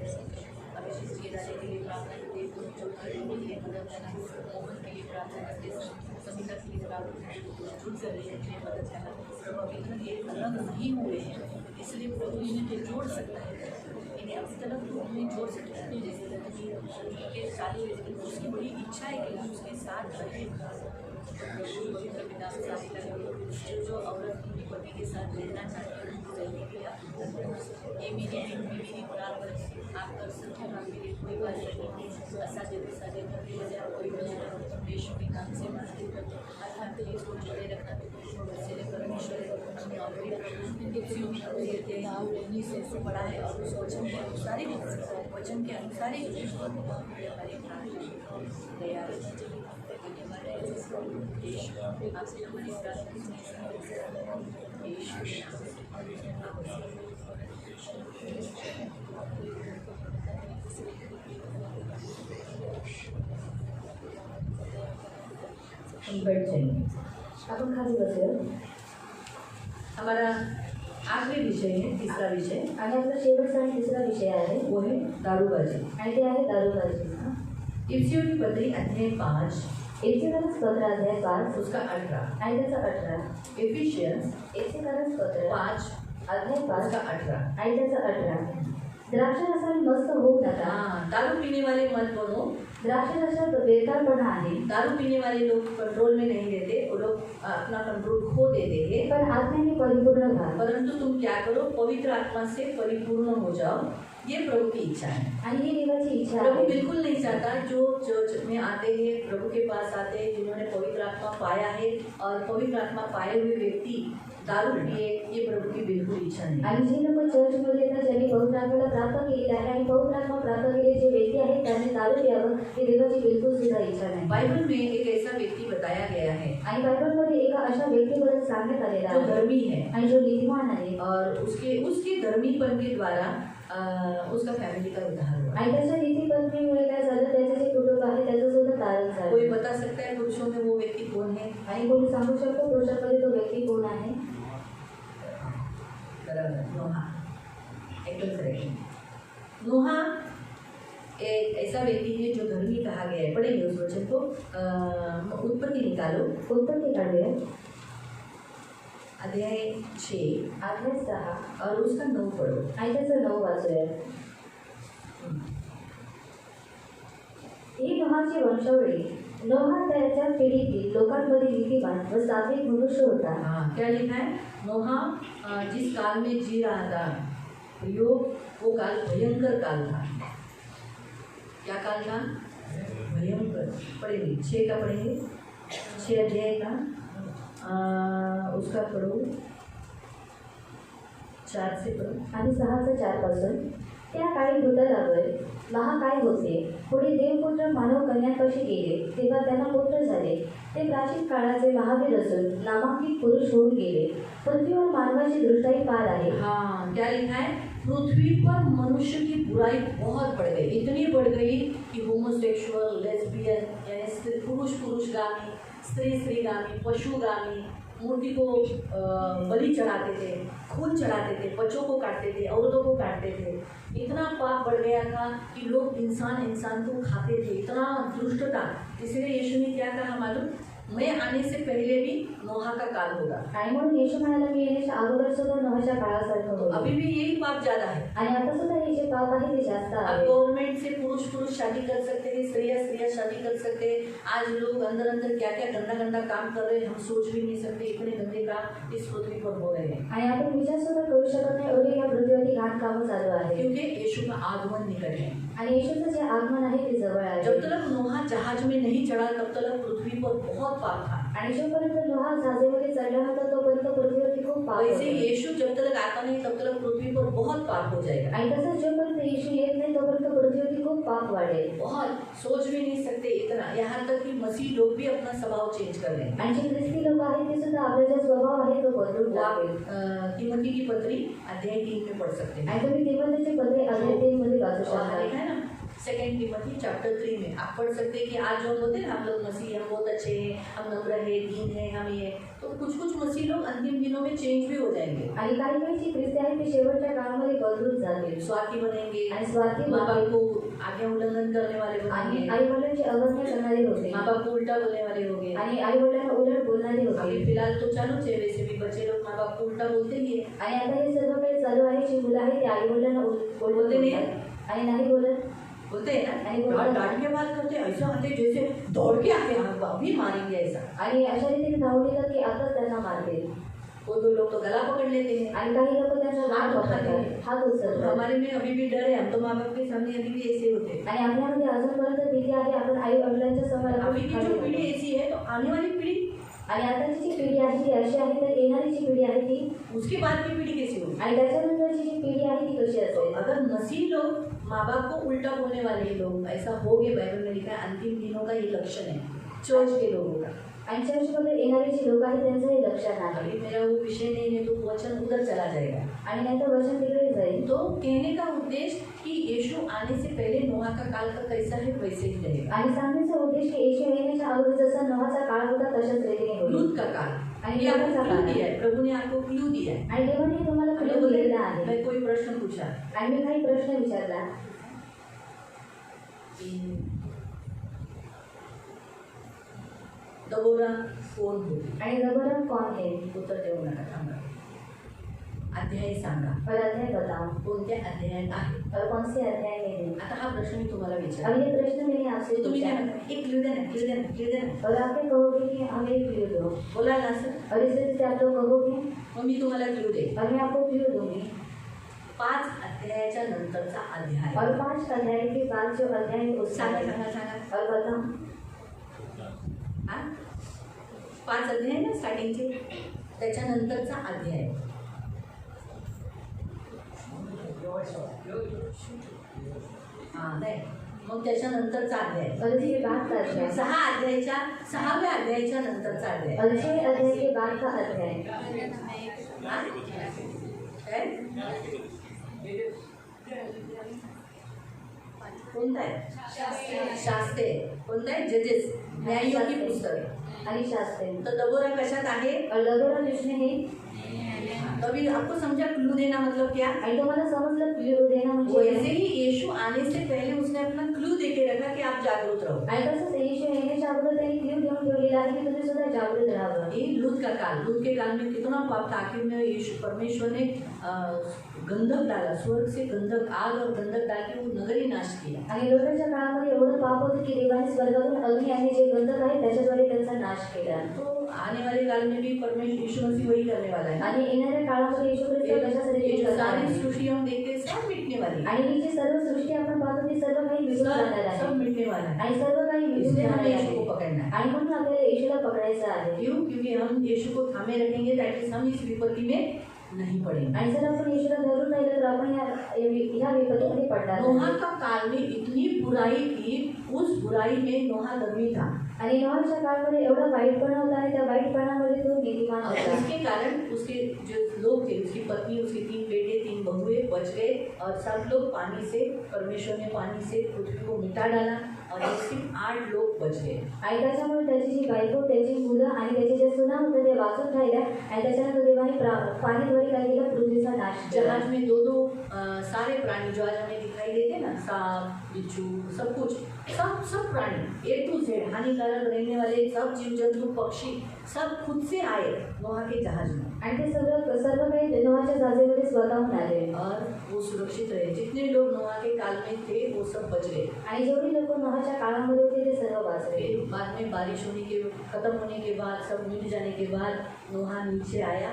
के दाने के लिए प्रार्थना करते हैं, जो के लिए मदद करना, मोहन के लिए प्रार्थना करते हैं, समिता के लिए प्रार्थना जुड़ कर रही है, के लिए मदद करना. प्रभु अभी तक ये अलग नहीं हुए हैं, इसलिए प्रभु इन्हें जोड़ सकता है. इन्हें अभी तक तो उन्हें जोड़ सकता है. जैसे कि शादी उसकी बड़ी इच्छा है कि उसके साथ रहे. प्रभु पवित्र पिता से शादी लगे, जो औरत अपने पति के साथ रहना चाहती है उनको रहने के लिए ये मेरी बराबर आप कर सकते हो. आपके लिए कोई बात नहीं. असाध्य करने वाले आप कोई बना यीशु के नाम से मानते हो. हर फैमिली को जोड़े रखना. इसलिए परमेश्वर अपनी ऑलरेडी से बड़ा है और उस वचन के अनुसार ही हमारे तैयार आपसे हमारी हम बैठ जाएंगे. आपण खाली बसूया. हमारा आखिरी विषय है, तीसरा विषय, आणि आपला शेवटचा आणि तिसरा विषय आहे वो है दारूबाजी. आणि ते आहे दारूबाजी. इफिसियों की पत्री अध्याय 5 एफेसस पत्र अध्याय 5 उसका 18. आणि त्याचा 18. एफिशियंस एफेसस पत्र 5 अध्याय 5 उसका 18. आणि त्याचा 18. द्राक्षरसाने मस्त होऊ नका. हाँ, दारू पीने वाले मत बनो. द्राक्षरसात बेकारपणा आहे. दारू पीने वाले लोग कंट्रोल में नहीं रहते, वो लोग अपना कंट्रोल खो देते हैं. पण आत्म्याने परिपूर्ण व्हा. परंतु तुम क्या करो, पवित्र आत्मा से परिपूर्ण हो जाओ. ये प्रभु की इच्छा है. आणि ही देवाची इच्छा प्रभु आहे. बिल्कुल नहीं चाहता जो चर्च में आते हैं, प्रभु के पास आते हैं, जिन्होंने पवित्र आत्मा पाया है और पवित्र आत्मा पाए हुए व्यक्ति दारू पिए, ये प्रभु की बिल्कुल इच्छा नहीं. आणि जे लोक चर्चमध्ये येतात ज्यांनी पवित्र आत्म्याला प्राप्त केलेलं आहे आणि पवित्र आत्मा प्राप्त केलेले जे व्यक्ती आहेत त्यांनी दारू प्यावं, ही देवाची बिलकुल सुद्धा इच्छा नाही. बाइबल में एक ऐसा व्यक्ति बताया गया है आणि बायबलमध्ये एका अशा व्यक्तीबद्दल सांगण्यात आलेला जो आहे धर्मी है आणि जो नीतिमान आहे और उसके धर्मीपन के द्वारा उसका फैमिली का उद्धार हुआ. आणि त्याच्या नीतिपत्नीमुळे काय झालं, त्याचे जे कुटुंब आहे त्याचं सुद्धा तारण कोई झालं. बता सकता है पुरुषों में वो व्यक्ति कौन है? आणि कोणी सांगू शकतो पुरुषांमध्ये तो व्यक्ती कोण आहे? नोहा. एकदम करेक्ट. नोहा एक ऐसा व्यक्ति है जो धर्मी कहा गया है. पढ़ेंगे उस वचन को. उत्पत्ति निकालो. उत्पत्ती काढूया अध्याय 6 अध्याय 6 और उसका 9 पढ़ो. आणि त्याचं 9 वाचूया. ही नोहाची वंशावळी. नोहा त्याच्या पिढीतील लोकांमध्ये नीतिमान व सात्विक मनुष्य होता. हाँ, क्या लिखा है? नोहा जिस काल में जी रहा था प्रयोग, वो काल भयंकर काल था. क्या काल था? भयंकर. पढ़ेंगे 6 का पढ़ेंगे. 6 अध्याय का उसका पढ़ो 4 से पढ़ो. आणि 6चं 4 पासून. त्या काळी भूतलावर महाकाय होते. पुढे देवपुत्र मानव कन्यापाशी गेले, तेव्हा त्यांना पुत्र झाले. ते प्राचीन काळाचे महावीर असून नामांकित पुरुष होऊन गेले. पृथ्वीवर मानवाची दृष्टाई पार आहे. हाँ, क्या लिखा है? पृथ्वी पर मनुष्य की बुराई बहुत बढ़ गई. इतनी बढ़ गई कि होमोसेक्सुअल, लेस्बियन यानी पुरुष पुरुषगामी, स्त्री स्त्रीगामी, पशुगामी, मूर्ति को बलि चढ़ाते थे, खून चढ़ाते थे, बच्चों को काटते थे, औरतों को काटते थे. इतना पाप बढ़ गया था कि लोग इंसान को खाते थे. इतना दुष्टता. इसलिए यीशु ने क्या कहा मालूम? मैं आने से पहले भी नोहा का काल होगा। आणि म्हणून येशू म्हणाला मी येण्याच्या अगोदर सुद्धा नोहाच्या काळासारखं होईल. अभी भी यही पाप ज्यादा है। आणि आता सुद्धा हे जे पाप आहे ते जास्त अब आहे. गवर्नमेंट से पुरुष पुरुष शादी कर सकते हैं, स्त्रियां स्त्रियां शादी कर सकते हैं। आज लोग अंदर अंदर क्या क्या गंदा गंदा काम कर रहे हैं, हम सोच भी नहीं सकते। इतने गंदे काम इस पृथ्वी पर हो रहे हैं आणि आपण विचार सुद्धा करू शकत नाही एवढे या पृथ्वीवरती घाण कामं चालू आहे. क्योंकि यीशु का आगमन निकट है। आणि येशूचं जे आगमन आहे ते जवळ आहे. जब तक नोहा जहाज में नहीं चढ़ा तब तक पृथ्वी पर बहुत पाप था। आणि जोपर्यंत नोहा जहाजामध्ये चढला होता तोपर्यंत पृथ्वीवरती खूप पाप वैसे होते. यीशु जब तक आता नहीं तब तक पृथ्वी पर बहुत पाप हो जाएगा। आणि तसंच जोपर्यंत येशू येत नाही तोपर्यंत पृथ्वीवरती खूप पाप वाढेल. बहुत सोच भी नहीं सकते इतना, यहाँ तक कि मसीह लोग भी अपना स्वभाव चेंज कर रहे हैं। आणि जे ख्रिस्ती लोक आहेत ते सुद्धा आपला जो स्वभाव आहे तो बदलून वो आप टाकेल. तिमोथी की पत्री अध्याय 3 में पढ़ सकते हैं। आणि तुम्ही तिमोथीचे पत्रे अध्याय 3 मध्ये वाचू और शकता. है ना 2 तिमोथी चैप्टर 3 में आप पढ़ सकते हैं कि आज जो बोलते हैं हम लोग मसीह हम बहुत अच्छे हैं, हम नम्र है, दीन है, हम ये, तो कुछ कुछ मसीह लोग अंतिम दिनों में चेंज भी हो जाएंगे। आणि काही काही जे ख्रिस्ती आहेत ते शेवटच्या काळामध्ये बदलून जातील. स्वार्थी बनेंगे, आणि स्वार्थी माँ बाप बनेंगे. को आज्ञा उल्लंघन करने वाले आणि बनेंगे, आई वडिलांची अवज्ञा करणारे होते. माँ बाप को उल्टा बोलने वाले होंगे। आणि आई वडिलांना उलट बोलणारे अभी होते. फिलहाल तो चालू है, वैसे भी बच्चे लोग माँ बाप को उल्टा बोलते ही है। आणि आता हे सर्व काही चालू आहे. जी मुलं आहेत ते आई वडिलांना उलट बोलते नाही. बोलतात आणि नाही बोलत. बोलते हैं ना, नहीं बोलते। डांट के बात करते हैं, ऐसा आते जैसे दौड़ के आते हैं, हम अभी मारेंगे ऐसा। आणि अशा रीतीने धावून येतात की आताच त्यांना मारतील. वो दो लोग तो गला पकड़ लेते हैं। आणि काही लोक त्यांचा हात हात उचलतात. पकडतात, हात उचलतात. हमारे में अभी भी डर है, हम तो माँ बाप के सामने अभी भी ऐसे होते हैं। आणि आपल्यामध्ये अजूनपर्यंत भीती आहे. आपण आई वडिलांच्या समोर अभी की जो खाली पीढ़ी होतो. ऐसी है, तो आने वाली पीढ़ी, आणि आताची जी पिढी आहे ती अशी आहे तर येणारी जी पिढी आहे ती उसके बाद की पीढ़ी कैसी होगी? आणि त्याच्यानंतरची जी पिढी आहे ती कशी तो असेल. अगर मसीह लोग माँ बाप को उल्टा बोलने वाले लोग ऐसा हो गए, बाइबल में लिखा है अंतिम दिनों का ये लक्षण है चर्च के लोगों का। आणि चर्चमध्ये येणारे जे लोक आहेत त्यांचं हे लक्षण आहे. अभी मेरा वो विषय नहीं है तो वचन उधर चला जाएगा। आणि नंतर वचन तिकडे जाईल. तो कहने का उद्देश्य कि यीशु आने से पहले नोहा का काल का कैसा है वैसे ही रहेगा। आणि सांगण्याचा उद्देश की येशू येण्याच्या अगोदर जसा नोहाचा काळ होता तशाच रीतीने होईल. लूत का काल, आणि ये आपको लूतचा क्लू काल. दिया है, प्रभु ने आपको क्लू दिया है। आणि देवाने तुम्हाला हमने क्लू बोले, दिलेला आहे. मैं कोई प्रश्न पूछा आणि मी काही प्रश्न विचारला कि दबोरा कोण होती? आणि दबोरा कोण है. उत्तर देऊ नका, थांबा। अध्याय सांगा, और अध्याय बताओ कोणत्या अध्यायात आहे? और कौन से अध्याय में है. आता हा प्रश्न मी तुम्हाला अब विचारला, ये प्रश्न मैंने आपसे तुम्ही पूछा काय म्हणता? एक क्लू द्या ना, क्लू द्या ना, क्लू द्या ना। और आप क्या कहोगे कि हमें एक क्लू दो. बोला ना सर, और इस वजह से आप लोग कहोगे मग मी तुम्हाला क्लू दे। और मैं आपको क्लू दूंगी. 5 अध्यायाच्या नंतरचा अध्याय और 5 अध्याय के बाद जो अध्याय है उसका सांगा है. सांगा सांगा। और बताओ हा 5 अध्याय ना स्टार्टिंगचे, त्याच्यानंतरचा अध्याय हा नाही, मग त्याच्यानंतरचा अध्याय और इसके बाद का अध्याय. 6व्या अध्यायाच्या नंतरचा अध्याय। और 6 अध्याय के बाद का अध्याय. हा? काय? कोणता आहे? शास्त्रे. कोणता आहे? जजेस, न्यायियों की पुस्तक। आणि शास्त्रे. तर दबोरा कशात आहे? और दबोरा किसने है. तभी आपको समझा क्लू देना मतलब क्या? आणि तुम्हाला समजलं क्लू देना म्हणजे वैसे काय? ही यीशु आने से पहले उसने अपना क्लू देके रखा कि आप जागरूक रहो। आणि तसंच येशू येण्याच्या अगोदर त्यांनी क्लू देऊन ठेवलेला आहे की तुम्ही सुद्धा जागृत राहावं. ये लूत का काल, लूत के काल में कितना पाप था। आखिर में यीशु परमेश्वर ने गंधक डाला, स्वर्ग से गंधक, आग और गंधक डाल के वो नगर ही नाश किया। आणि लोकांच्या काळामध्ये एवढं पाप होतं की देवाने स्वर्गातून अग्नी आणि जे गंधक आहे त्याच्याद्वारे त्यांचा नाश केला. तो आने वाले काल में भी परमेश्वर यीशु मसीह वही करने वाला है। आणि येणाऱ्या काळामध्ये येशू ख्रिस्त कशासाठी ये जो करणार सारी आहे. सृष्टि हम देखते हैं सब मिटने वाली है, आणि ही जी सर्व सृष्टी आपण पाहतो ती सर्व काही विजून जाणार सब आहे. मिटने वाला है। आणि सर्व काही विजून इसलिए जाणार हमें यीशु आहे. को पकड़ना है। आणि म्हणून आपल्याला येशूला पकडायचं आहे. क्यों? क्योंकि हम यीशु को थामे रखेंगे, दैट इज हम इस विपत्ति में नहीं पड़ेंगे। आणि जर आपण येशूला धरून राहिलं तर आपण ह्या विपत्तीमध्ये पडणार नोहा नाही. का काल में इतनी बुराई थी, उस बुराई में नोहा धर्मी था। आणि नोहाच्या काळामध्ये एवढा वाईटपणा होता आणि त्या वाईटपणामध्ये तो नीतिमान और होता. इसके कारण उसके जो लोग थे, उसकी पत्नी, उसके 3 बेटे, 3 बहुएं बच गए और सब लोग पानी से, परमेश्वर ने पानी से पृथ्वी को मिटा डाला और ये सिर्फ 8 लोग बच गए। आणि त्याच्यामुळे त्याची जी बायको, त्याची मुलं आणि त्याचे जे सुना होतं ते वाचून राहिल्या आणि त्याच्यानंतर देवाने पाणीद्वारे काय केलं, पृथ्वीचा नाश केला. जहाज में दो सारे प्राणी जो आज हमें दिखाई देते ना, सांप, बिच्छू, सब कुछ, सब प्राणी A to Z, हानिकारक रहने वाले सब जीव जंतु पक्षी सब खुद से आए नोहा के जहाज में, आणि ते सर्व काही नोहाच्या जहाजामध्ये स्वतःहून आले और वो सुरक्षित रहे। जितने लोग नोहा के काल में थे वो सब बच गए। आणि जेवढी लोक नोहाच्या काळामध्ये होते ते सर्व वाचले. फिर बाद में बारिश खत्म होने के बाद, सब मिट जाने के बाद नोहा नीचे आया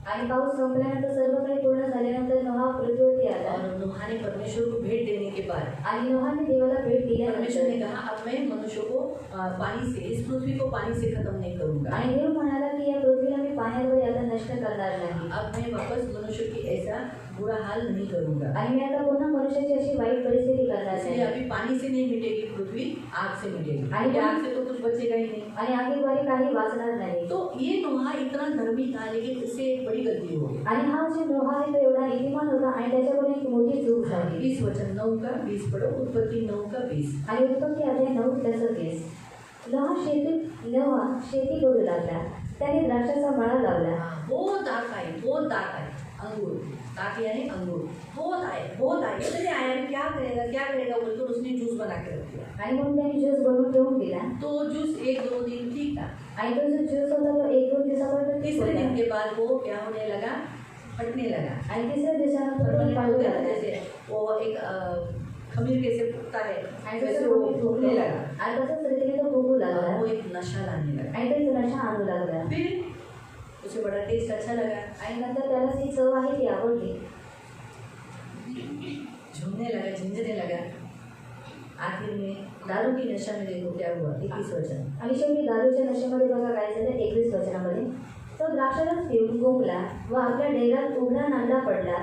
आणि पाऊस संपल्यानंतर सर्व काही पूर्ण झाल्यानंतर नोहा पृथ्वीवरती आला. और नोहा ने परमेश्वर को भेंट देने के बाद आणि नोहाने देवाला भेट परमेश्वर ने दिल्यानंतर कहा अब मैं मनुष्य को पानी से, इस पृथ्वी को पानी से खत्म नहीं करूंगा। आणि देव म्हणाला की या पृथ्वीला मी पाण्याद्वारे आता नष्ट करणार नाही अब मैं वापस मनुष्य की ऐसा बुरा हाल नहीं करूंगा। आणि मी आता पुन्हा मनुष्याची अशी वाईट परिस्थिती करणार इसलिए नाही. अभी पानी से नहीं मिटेगी पृथ्वी, आग से मिटेगी। आणि आग से तो कुछ बचेगा ही नहीं। आणि आगीद्वारे काही वाचणार नाही. तो ये नोहा इतना धर्मी था, लेकिन इससे एक बड़ी गलती हो गई। आणि हा जो नोहा आहे तो एवढा नीतिमान होता आणि त्याच्याकडून एक मोठी चूक झाली. 20 वचन 9 का 20 पढ़ो, उत्पत्ति 9 का 20। आणि उत्पत्ती अध्याय 9 त्याचं 20. नोहा शेती करू लागला. त्याने द्राक्षाचा मळा लावला. बहुत आए अंगूर, ताकि यानी अंगूर बहुत आए। इतने आया कि क्या करेगा बोलकर उसने जूस बना के रख दिया। आणि म्हणून त्याने ज्यूस बनवून ठेवून दिला. तो जूस 1-2 दिन ठीक था। आणि तो जो ज्यूस होता तो 1-2 दिवसापर्यंत ठीक तीसरे होता. दिन के बाद वो क्या होने लगा, फटने लगा। आणि तिसऱ्या दिवसानंतर तो फाटू लागला. जैसे वो एक खमीर कैसे फूकता है, आणि वैसे तसं वो तो फूकने फुगू लगा। आणि तसंच रीतीने तो फुगू लागला वो एक नशा लाने लगा। आणि तो नशा आणू लागला. फिर उसे बड़ा टेस्ट अच्छा लगा, आणि नंतर त्याला जी चव आहे ती आवडली. झूमने लगा। आखिर में दारू की नशा में देखो क्या हुआ, 21 वचन। आणि शेवटी दारूच्या नशेमध्ये बघा काय झालं, 21 वचनामध्ये. तो द्राक्षारस पिऊन गुंगला व आपल्या डेऱ्यात उघडा नांगडा पडला.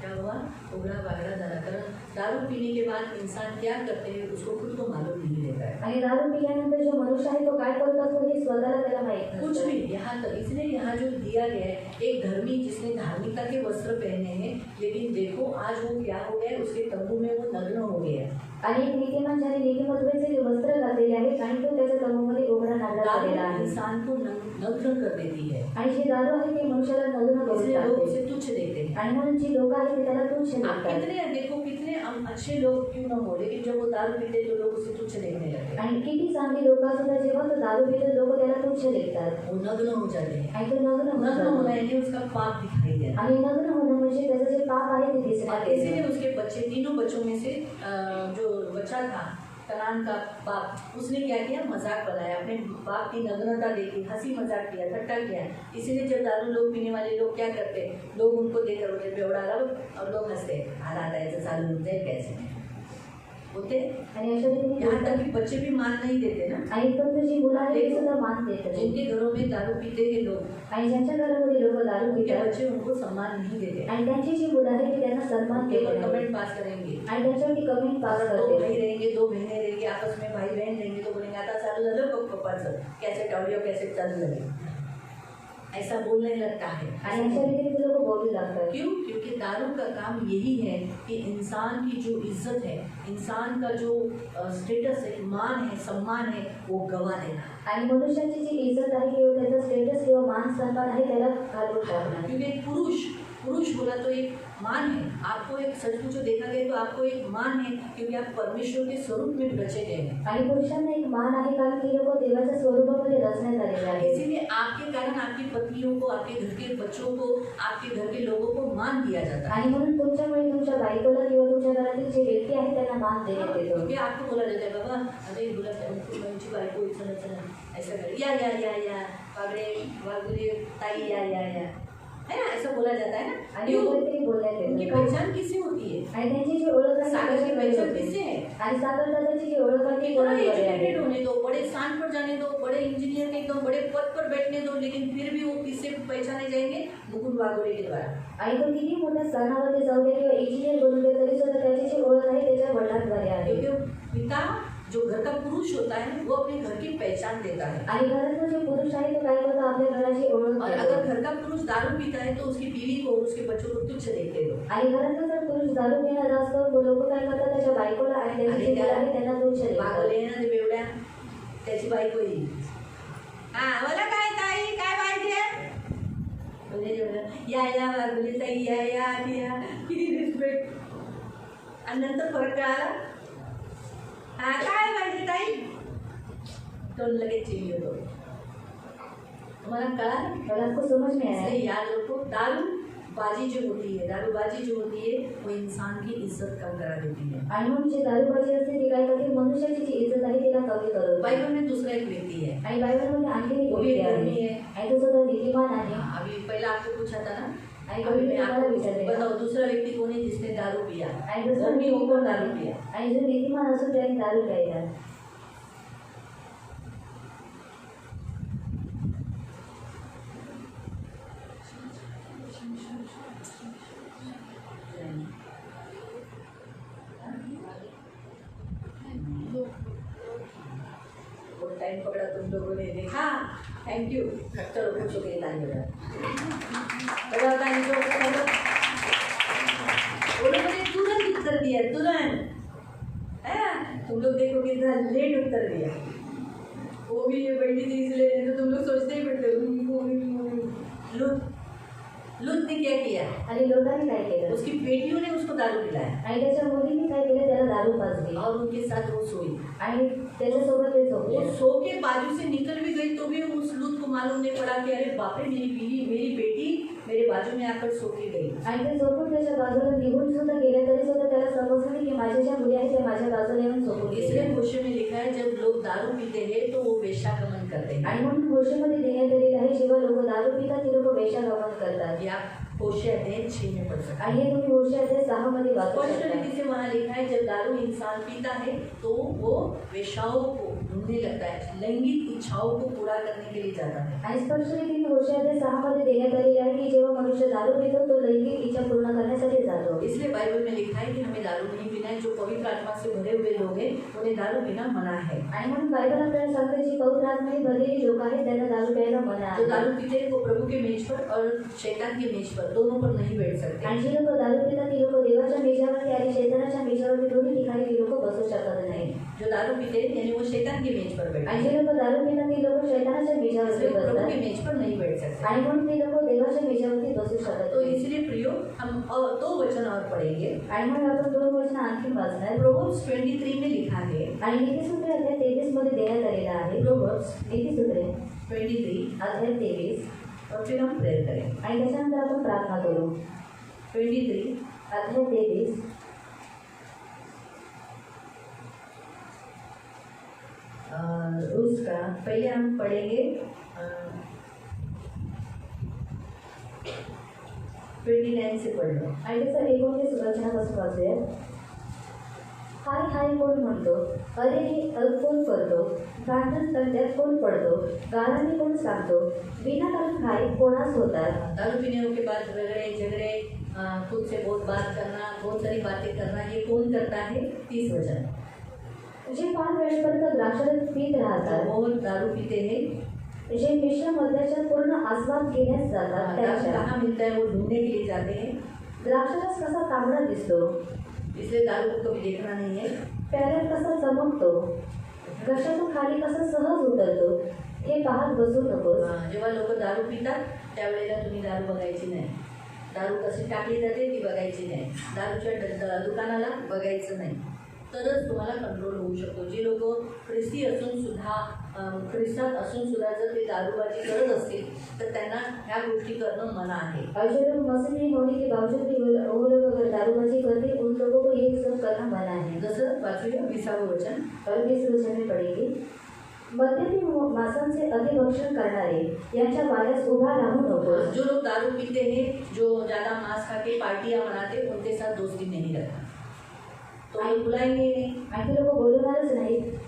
क्या हुआ, उघड़ा बागड़ा झाला। कारण दारू पीने के बाद इंसान क्या करते हैं उसको खुद को मालूम नहीं रहता है। आणि दारू पिल्यानंतर जो मनुष्य आहे तो काय करत असतो हे स्वतःला त्याला माहित कुछ नसतं. भी यहाँ तक, इसलिए यहाँ जो दिया गया है, एक धर्मी जिसने धार्मिकता के वस्त्र पहने हैं, लेकिन देखो आज वो क्या हो गया, उसके तंबू में वो नग्न हो गया। आणि एक नीतिमान ज्याने नीतिमत्वाचे वस्त्र घातलेले आहेत आणि तो त्याच्या तंबूमध्ये उघडा नांगडा दारू झालेला आहे. इंसान को नग्न कर देती है, आणि जी दारू आहे ती मनुष्याला नग्न करून इसलिए लोग टाकते. उसे तुच्छ देखते हैं। आणि म्हणून जी लोक आहेत ते त्याला तुच्छ आप देखतात. कितने अच्छे लोग क्यों ना हो, लेकिन जब वो दारू पीते तो लोग उसे तुच्छ देखने लगते हैं। आणि किती चांगली लोक असतात जेव्हा तो दारू पितो लोक त्याला तुच्छ देखतात. वो नग्न हो जाते हैं। आणि तो नग्न नग्न होतो. होना यानी उसका पाप दिखाई देना। आणि नग्न होणं म्हणजे त्याचं जे पाप आहे ते दिसण्यात और इसीलिए येतं. उसके बच्चे, तीनों बच्चों में से जो बच्चा था कनान का बाप, उसने क्या किया, मजाक बनाया, अपने बाप की नग्नता देखी, हंसी मजाक किया, ठट्टा किया। इसीलिए जब दारू लोग पीने वाले लोग क्या करते, लोग उनको देखकर बोलते बेवड़ा लो, और लोग हंसते, आता ऐसे चालू होते कैसे होते। आणि अशा रीतीने यहाँ तक कि बच्चे भी मान नहीं देते ना। आणि पण जी मुलं आहेत ते सुद्धा मान देतात. जिनके घरों में दारू पीते हैं लोग, आणि ज्यांच्या घरामध्ये लोक दारू उनके पितात बच्चे उनको सम्मान नहीं देते, आणि त्यांची जी मुलं आहेत ती त्यांना सन्मान देत केवल नाही. कमेंट पास करेंगे। आणि त्यांच्यावरती कमेंट पास अगर दो करते. भाई रहेंगे, 2 बहनें रहेंगी, आपस में भाई बहन रहेंगे तो बोलेंगे आता चालू झालं पप्पाचं, कैसेट ऑडिओ कैसेट चालू झाली, ऐसा बोलने लगता है। आणि अशा रीतीने ते लोक बोलू लागतात. क्यों? क्योंकि दारू का काम यही है कि इंसान की जो इज्जत है, इंसान का जो स्टेटस है, मान है, सम्मान है, वो गवा देना। आणि मनुष्याची जी इज्जत आहे किंवा त्याचा स्टेटस किंवा मान सन्मान आहे त्याला घालून टाकणार. क्योंकि एक पुरुष बोला तो एक मान है, आपको एक सचमुच देखा गया तो आपको एक मान है, क्योंकि आप परमेश्वर के स्वरूप में रचे गए हैं। आणि पुरुषांना एक मान आहे कारण की लोक देवाच्या स्वरूपामध्ये रचण्यात आलेले आहेत. इसीलिए आपके कारण आपकी पत्नियों को, आपके घर के बच्चों को, आपके घर के लोगों को मान दिया जाता है। आणि म्हणून तुमच्यामुळे तुमच्या बायकोला किंवा तुमच्या घरातील जे व्यक्ती आहेत त्यांना मान देण्यात येतो. क्योंकि आपको बोला जाता है बाबा अरे गुलाबची बायको इतना ऐसा कर या पागड़े वागुरे ताई या है ना, ऐसा बोला जाता है ना। आणि काहीतरी बोलण्यात उनकी येतं. पहचान किससे होती है? आणि त्यांची जी ओळख आहे सागर की ती पहचान होते. किससे है? आणि सागर दादाची जी ओळख आहे ती कितना कोणाद्वारे आहे. एजुकेटेड होने दो, बड़े स्थान पर जाने दो, बड़े इंजीनियर के एकदम बड़े पद पर बैठने दो, लेकिन फिर भी वो किससे पहचाने जाएंगे? मुकुंद वागोरे के द्वारा। आणि तो किती मोठ्या स्थानावरती जाऊ दे किंवा इंजिनियर बनू दे तरी सुद्धा त्याची जी ओळख आहे त्याच्या वडिलांद्वारे आहे. क्योंकि पिता जो घर का पुरुष होता है वो अपने घर की पहचान देता है। आणि घरातला जो पुरुष आहे तो काय करतो, आपल्या घराची ओळख और देतो. अगर घर का पुरुष दारू पीता है तो उसकी बीवी को और उसके बच्चों को तुच्छ देखते लोग। आणि घरातला जर पुरुष दारू पिणारा असतो, लोक काय करतात, त्याच्या बायकोला आणि त्याची जी मुलं आहे त्यांना तुच्छ देखतात. मागवले ना ते बेवड्या, त्याची बायको येईल, हा मला काय ताई काय पाहिजे, म्हणजे या मागवले ताई, या किती रिस्पेक्ट. आणि नंतर फरक कळाला, हा काय पाहिजे ताई, तो लगेच चेंज होतो. तुम्हाला कळा मला आपको समझ में आया. इसलिए याद रखो, दारूबाजी जो होती है, दारूबाजी जो होती है वो इंसान की इज्जत कम करा देती है। आणि म्हणून जी दारूबाजी असते ती काय करते, मनुष्याची जी इज्जत आहे तिला कमी करते. बाइबल में दूसरा एक व्यक्ति है, आणि बायबलमध्ये आणखी एक वो भी व्यक्ती धर्मी आहे है। आणि तो सुद्धा नीतिमान आहे. हाँ, अभी पहले आपको पूछा था ना, आणि अभी मैं तुम्हाला आपको विचारले. बताओ दूसरा व्यक्ति कौन है जिसने दारू पिया, आणि दुसरा धर्मी व्यक्ती होकर कोण दारू आहे? पिया। आणि जो नीतिमान असून त्याने दारू प्यायला. वो टाइम पकड़ा तुम लोगों ने देखा, थैंक यू। चलो पूछो के लाइन में बताओ थैंक यू। वो लोगों ने तुरंत उत्तर दिया, तुरंत। तुम लोग देखो कितना लेट उत्तर दिया। वो भी ये बैठी थी इसलिए, तो तुम लोग सोचते ही बैठते लूत ने क्या किया, आणि लोकांनी काय केलं, उसकी बेटियों ने उसको दारू पिलाया आणि त्याच्या मुलींनी काय केलं, त्याला दारू पाजली और उनके साथ वो सोई। आणि त्याच्यासोबत ते वो झोपले. सो के बाजू से निकल भी गई तो भी उस लूत को मालूम नहीं पड़ा कि अरे बाप रे, मेरी बीवी मेरी बेटी मेरे बाजू में आकर सो के गई। आणि ते झोपून त्याच्या बाजूला निघून सुद्धा गेले तरी सुद्धा त्याला समजलं नाही की माझ्या ज्या मुली आहेत त्या माझ्या बाजूला येऊन झोपून इसलिए गेल्या. होशे में लिखा है, जब लोग दारू पीते हैं तो वो वेश्यागमन करते हैं। आणि म्हणून होशेमध्ये देण्यात आलेलं आहे, जेव्हा लोक दारू पितात ते लोक वेश्यागमन करतात. ये आप होशे अध्याय 6 में पढ़ सकते आणि हैं। हे तुम्ही होशे अध्याय 6 मध्ये वाचू स्पष्ट शकता. रीति से वहाँ लिखा है, जब दारू इंसान पीता है तो वो वेश्याओं को ढूंढने लगता है, लैंगिक इच्छाओं को पूरा करने के लिए जाता है। आणि स्पष्ट रीतीने होशे अध्याय 6 मध्ये देण्यात आलेले आहे की जेव्हा मनुष्य दारू पितो तो लैंगिक इच्छा पूर्ण करण्यासाठी जातो. इसलिए बाइबल में लिखा है कि हमें दारू नहीं पीना है। जो पवित्र आत्मा से भरे हुए लोग हैं उन्हें दारू पीना मना है। आणि म्हणून बायबल आपल्याला सांगते जी पवित्र आत्म्याने भरलेली लोक आहेत त्यांना दारू प्यायला मना जो आहे. दारू पीते हैं वो प्रभु के मेज पर और शैतान के मेज पर दोनों पर नहीं बैठ सकते। आणि जी लोक दारू पितात ती लोक देवाच्या मेजावरती आणि शैतानाच्या मेजावरती दोन्ही ठिकाणी ती लोक बसू शकत नाही. जो दारू पीते हैं यानी वो शैतान के मेज पर बैठते आणि हैं, जे लोक दारू पितात ती लोक शैतानाच्या मेजावरती इसलिए वो प्रभु बसतात के मेज पर नहीं बैठ सकते। आणि म्हणून ते लोक देवाच्या मेजावरती बसू शकत तो नाही. इसलिए प्रियो, हम और 2 वचन और पढ़ेंगे। आणि म्हणून आपण 2 वचन आणखी वाचणार. प्रोवर्ब्स 23 में लिखा है, आणि नीतिसूत्रे अध्याय 23 मध्ये देण्यात आलेला आहे. प्रोवर्ब्स नीतिसूत्रे 23, अध्याय 23 और फिर हम प्रेयर करें। आणि त्याच्यानंतर आपण प्रार्थना करू. 23 अध्याय 23 उसका पहले हम पढ़ेंगे 29 से पढ़ लो। आणि त्याचं 19 वचनापासून वाचूया. हाय हाय कोण म्हणतो, अरे हे कोण करतो, भांडण तंट्यात कोण पडतो, गाळाने कोण सांगतो, विनाकारण काय कोणास होतात. दारू पीने के बाद झगड़े खुद से बहुत बात करना, बहुत सारी बातें करना, ये कौन करता है? 30 वचन। जे फार वेळेपर्यंत द्राक्षरस पीत राहतात, बहुत दारू पीते हैं, जे मिश्र मद्याचा पूर्ण आस्वाद घेण्यास जातात, द्राक्ष त्याच्या कहाँ मिलता है वो ढूंढने के लिए जाते हैं, द्राक्षरस कसा तांबडा दिसतो, इसलिए दारू को कभी देखना नहीं है। प्याल्यात कसा चमकतो, घशातून खाली कसा सहज उतरतो, हे पाहत बसू नकोस. जेव्हा लोक दारू पितात त्यावेळेला तुम्ही दारू बघायची नाही, दारू कशी टाकली जाते ती बघायची नाही, दारूच्या दुकानाला बघायचं नाही, तरच तुम्हाला कंट्रोल होऊ शकतो. जे लोक ख्रिस्ती असून सुद्धा ख्रिस्तात असून सुद्धा जर ते दारूबाजी करत असतील तर त्यांना ह्या गोष्टी करणं मना आहे। और जो लोग मसीह नहीं होने के बावजूद भी वो लोग अगर दारूबाजी करते उन लोगों को ये सब करना मना है. जसं वाचूया 20 वचन, और 20 वचन में पढ़ेगी. मद्यपी मांसांचे अतिभक्षण करणारे यांच्या वाऱ्यास उभा राहू नकोस. जो लोग दारू पीते हैं, जो ज़्यादा मांस खा के पार्टियाँ मनाते, उनके साथ दोस्ती नहीं रखना, तो बुलाएंगे नहीं. आणि ते लोक बोलणारच नाहीत.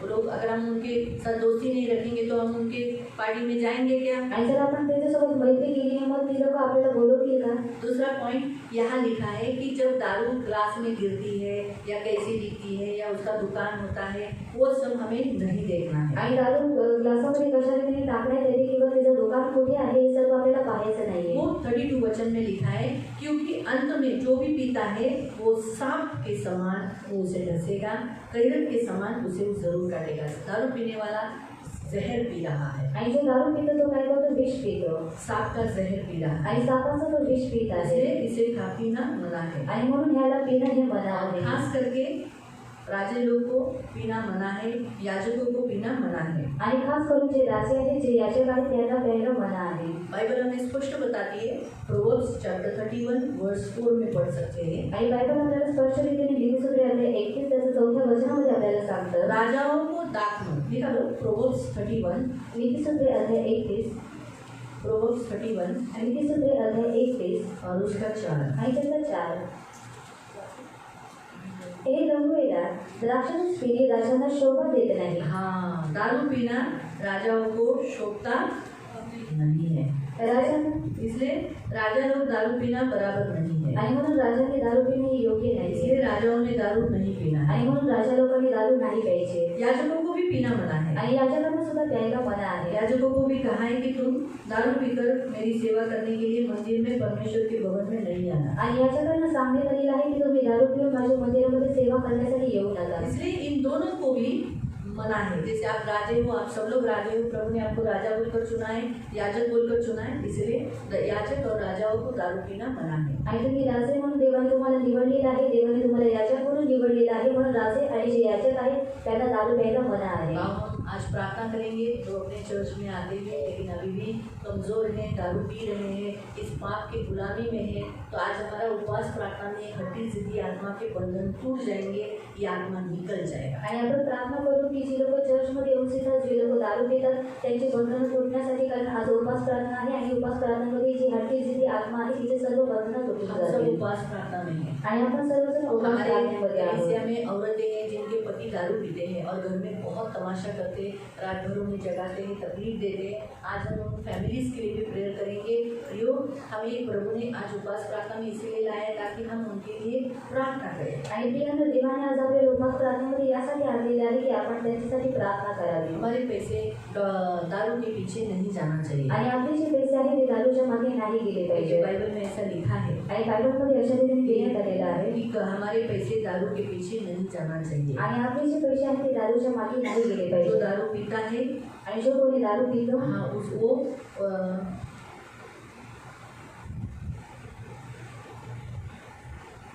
वो लोग अगर हम उनके साथ दोस्ती नहीं रखेंगे तो हम उनके पार्टी में जाएंगे क्या? आणि जर आपण त्याच्यासोबत मैत्री केली मग ती लोक आपल्याला बोलवतील का? दूसरा पॉइंट यहाँ लिखा है कि जब दारू ग्लास में गिरती है या कैसी दिखती है या उसका दुकान होता है वो सब हमें नहीं देखना है। आणि दारू ग्लासामध्ये कशाने टाकण्यात येते किंवा त्याचं दुकान कुठे आहे हे सर्व आपल्याला पाहायचं नाहीये। वो 32 वचन में लिखा है क्योंकि अंत में जो भी पीता है वो सांप के समान मुंह से डसेगा, कैरत के समान उसे जरूर काटेगा। दारू पीने वाला जहर पी रहा है आणि जो दारू पितो तो काय करतो? विष पितो। सांप का जहर पी रहा है आणि सापाचा तो विष पित आहे इसलिए इसे खा पीना मना है। आणि म्हणून ह्याला पिणं हे मना आहे। खास करके राजे लोग को पीना मना है, याजकों को पीना मना है। आणि खास करून जे राजे आहेत जे याचक आहेत त्यांना प्यायला मना आहे। बाइबल हमें स्पष्ट बताती है, प्रोवर्ब्स चैप्टर 31 वर्स 4 में पढ़ सकते हैं। आणि बायबल आपल्याला स्पष्ट रीतीने नीतिसूत्रे अध्याय 31 त्याच्या 4थ्या वचनामध्ये आपल्याला सांगतं, राजाओं को दाखलो, लिखा लो प्रोवर्ब्स 31, नीतिसूत्रे अध्याय 31, प्रोवर्ब्स 31 नीतिसूत्रे अध्याय 31 और उसका 4। आणि त्याचा 4। हे रंगवेला द्राक्षारस पिणे राजांना शोभा देत नाही। हाँ, दारू पीना राजाओं को शोभता नहीं है, राजांना इसलिए राजा लोग दारू पीना बराबर नहीं है। आणि म्हणून राजांनी दारू पिणे हे योग्य नाही। इसलिए राजाओं ने दारू नहीं पीना है। आणि म्हणून राजा लोकांनी दारू नाही प्यायचे। याजकों को भी पीना मना है। आणि याजकांना सुद्धा प्यायला मना आहे। याजकों को भी कहा है कि तुम दारू पीकर मेरी सेवा करने के लिए मंदिर में परमेश्वर के भवन में नहीं आना। आणि याजकांना सांगण्यात आलेलं आहे की तुम्ही दारू पिऊन माझ्या मंदिरामध्ये सेवा करण्यासाठी येऊ नका। इसलिए इन दोनों को भी मना है। जैसे आप राजे हो, आप सब लोग राजे हो, प्रभु ने आपको राजा बोलकर चुना है, याजक बोलकर चुना है, इसलिए याजक और राजाओं को दारू पीना मना है। आणि तुम्ही राजे म्हणून देवाने तुम्हाला निवडलेलं आहे, देवाने तुम्हाला याजक म्हणून निवडलेलं आहे, म्हणून राजे आणि जे याजक आहेत त्यांना दारू प्यायला मना आहे। हम आज प्रार्थना करेंगे तो अपने चर्च में आते हैं लेकिन अभी भी कमज़ोर हैं, दारू पी रहे हैं, इस पाप की गुलामी में है, तो आज हमारा उपवास प्रार्थना में हड्डी जिद्दी आत्मा के बंधन टूट जाएंगे, ये आत्मा निकल जाएगा। आणि आपण प्रार्थना करू की जी लोक चर्चमध्ये येऊन येतात, जे लोक दारू पितात त्यांची बंधनं तोडण्यासाठी, कारण आज उपवास प्रार्थना आहे आणि उपवास प्रार्थनेमध्ये जी हड्डी जिद्दी आत्मा आहे तिचे सर्व बंधनं तोडून हम सब जातील। उपवास प्रार्थना में हैं। आणि आपण सर्वजण उपवास प्रार्थनेमध्ये आहोत। एशिया में औरतें हैं जिनके पति दारू पीते हैं और घर में बहुत तमाशा करते हैं, रात भर उन्हें जगाते हैं, तकलीफ देते हैं। आज हम उन फैमिलीज के लिए भी प्रेयर करेंगे। प्रियो, हमें प्रभु ने आज उपवास प्रार्थना में इसीलिए लाया ताकि हम उनके लिए प्रार्थना करें। आणि प्रियांनो, देवाने आज आपल्या उपवास प्रार्थनेमध्ये यासाठी आणलेले आहे की आपण त्यांच्यासाठी प्रार्थना करावी। हमारे पैसे दारू के पीछे नहीं जाना चाहिए। आणि आपले जे पैसे आहेत ते दारूच्या मागे नाही गेले पाहिजे। बाइबल में ऐसा लिखा है आणि बायबलमध्ये अशा रीतीने लिहिण्यात आलेलं आहे कि हमारे पैसे दारू के पीछे नहीं जाना चाहिए। आणि आपले जे पैसे आहेत ते दारूच्या मागे नाही गेले जो पाहिजे। दारू पीता है, आणि जो कोणी दारू पितो हाँ, उसको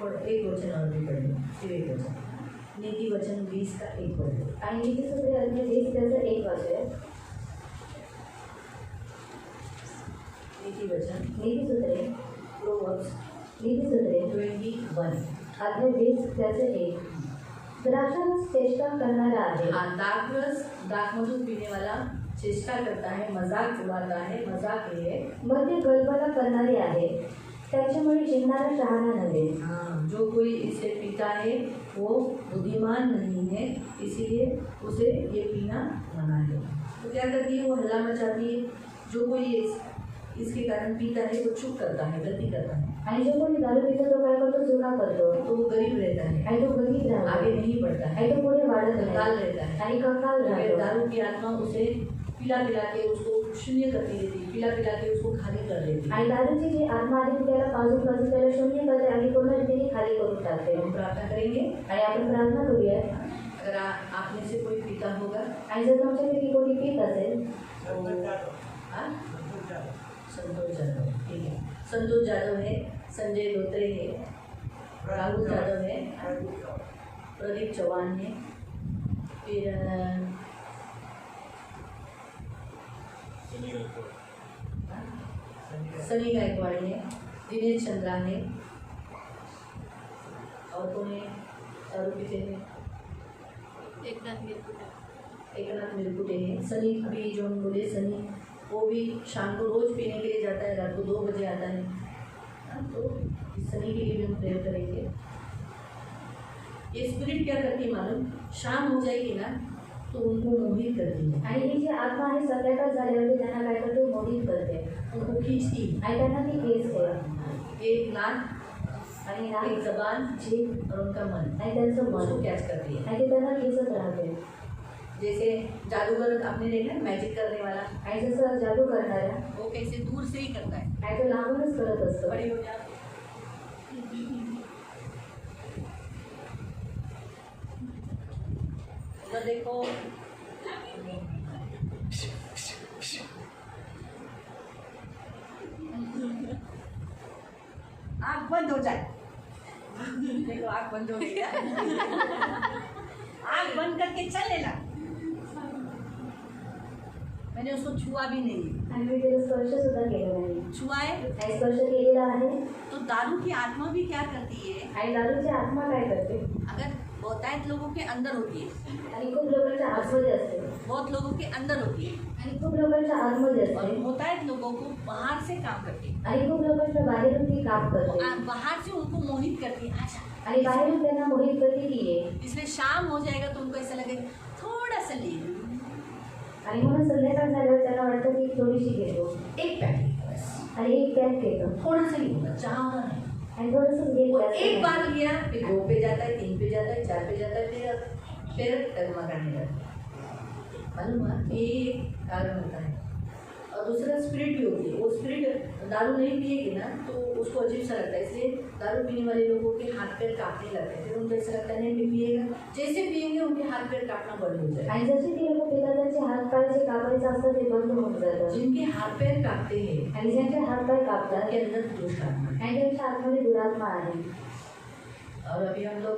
और एक वचन और भी पढ़ लो, फिर एक वचन, नीति वचन 20 का एक पढ़ लो। आणि नीतिसूत्रे अध्याय 20 त्याचं 1 वाचन। नीति वचन नीतिसूत्रे प्रोवर्ब्स नीतिसूत्रे 21 अध्याय 20 त्याचं 1। द्राक्षारस चेष्टा करणारा आहे। हाँ, दाखमधु पीने वाला चेष्टा करता है, मजाक उड़ाता है, मजाक है। मध्य गलबला करणारे आहे, त्याच्यामुळे जिंकणारा शहाणा नव्हे। हाँ, जो कोई इसे पीता है वो बुद्धिमान नहीं है, इसीलिए उसे ये पीना मना है। तो क्या करती है, वो हल्ला मचाती है। जो कोई इसके कारण पीता है वो चुप करता है, गलती करता है। आणि जो कोणी दारू पितो तो काय करतो? चुका करतो। तो वो गरीब रहता है, आणि तो गरीब राहतो, आगे नहीं बढ़ता है, आणि तो पुढे वाढत कंगाल नाही, रहता है। आणि कंगाल फिर राहतो। दारू की आत्मा उसे पिला पिला के उसको शून्य करती रहती है, पिला पिला के उसको खाली कर देती है। आणि दारूची जी आत्मा आहे ती त्याला पाजून पाजून त्याला शून्य करते आणि पूर्ण रीतीने खाली करून टाकते। हम प्रार्थना करेंगे। आणि आपण प्रार्थना करूया। अगर आप में से कोई पीता होगा, आणि जर तुमच्यापैकी कोणी पित असेल हाँ? संतोष जाधव, ठीक है। संतोष जाधव है, संजय धोत्रे है, राहुल जाधव है, प्रदीप चौहान है, फिर सनी गायकवाड़ है, दिनेश चंद्रा है, और कौन है दारू पीते हैं? एकनाथ मिरकुटे है। सनी अभी जो हम बोले सनी, वो भी शाम को रोज पीने के लिए जाता है, रात को 2 बजे आता है। तो इस सनी के लिए भी हम प्रेयर करेंगे। ये स्पिरिट क्या करती है मालूम? शाम हो जाएगी ना तो उनको मोहित करती है, आणि ही जी आत्मा आहे सत्याकाळ झाल्यावरती त्यांना काय करते, मोहित करते उनको खींचती है। आणि त्यांना ती खेचते एक नाक, आणि ना एक जबान जीभ और उनका मन आणि त्यांचं उसको मन कैच करती है। आणि ते त्यांना खेचत राहते। जैसे जादूगर आपने देखा मैजिक करने वाला, आणि जसं जादू करणाऱ्या वो कैसे दूर से ही करता है। आणि तो लांबूनच करत असतो। बड़ी हो जाए उधर देखो, आँख बंद हो जाए। देखो आँख बंद हो गई है। आँख बंद करके चल लेना। मैंने उसको छुआ भी नहीं, आणि मी त्याला स्पर्श सुद्धा केला नाही छुआ है आणि स्पर्श केलेला आहे। तो दारू की आत्मा भी क्या करती है, आणि दारूची आत्मा काय करते, अगर बहुतायत लोगों के अंदर होती है, आणि खूप लोकांच्या आतमध्ये असते बहुत लोगों के अंदर होती है, आणि खूप लोकांच्या आतमध्ये और असते बहुतायत लोगों को बाहर से काम करती है, आणि खूप लोकांच्या बाहेरून ती काम करते बाहर से उनको मोहित करती है। अच्छा, आणि बाहेरून त्यांना मोहित करते की ये, इसलिए शाम हो जाएगा तो उनको ऐसा लगेगा थोड़ा सा ले लूं। आणि म्हणून संध्याकाळ झाल्यावर त्यांना वाटतं की थोडीशी घेतो एक पैकेट बस, आणि एक पॅक घेतो थोड़ा सा ही होगा, ज़्यादा नहीं। आणि थोडंसं घेत वो जास्त एक नाही। बार लिया, फिर 2 पे जाता है, 3 पे जाता है, 4 पे जाता है, फिर कर्मा करने लगता है। मालूम है, ये एक कारण होता है। और दूसरा स्पिरिट भी होती है। वो स्पिरिट दारू नहीं पिएगी ना तो उसको अजीब सा लगता है, इसलिए दारू पीने वाले लोगों के हाथ पैर कांपने लगते हैं। फिर उनको ऐसा लगता है नहीं भी पिएगा, जैसे पिएंगे उनके हाथ पैर कांपना बंद हो जाएगा। आणि जसे ती लोक पितात त्यांचे हात पाय जे कापायचे असतात ते बंद होऊन जातात जिनके हाथ पैर कांपते हैं आणि ज्यांचे हात पाय कापतात उनके अंदर दोष आत्मा है। आणि त्यांच्या आतमध्ये दुरात्मा आहे। और अभी हम लोग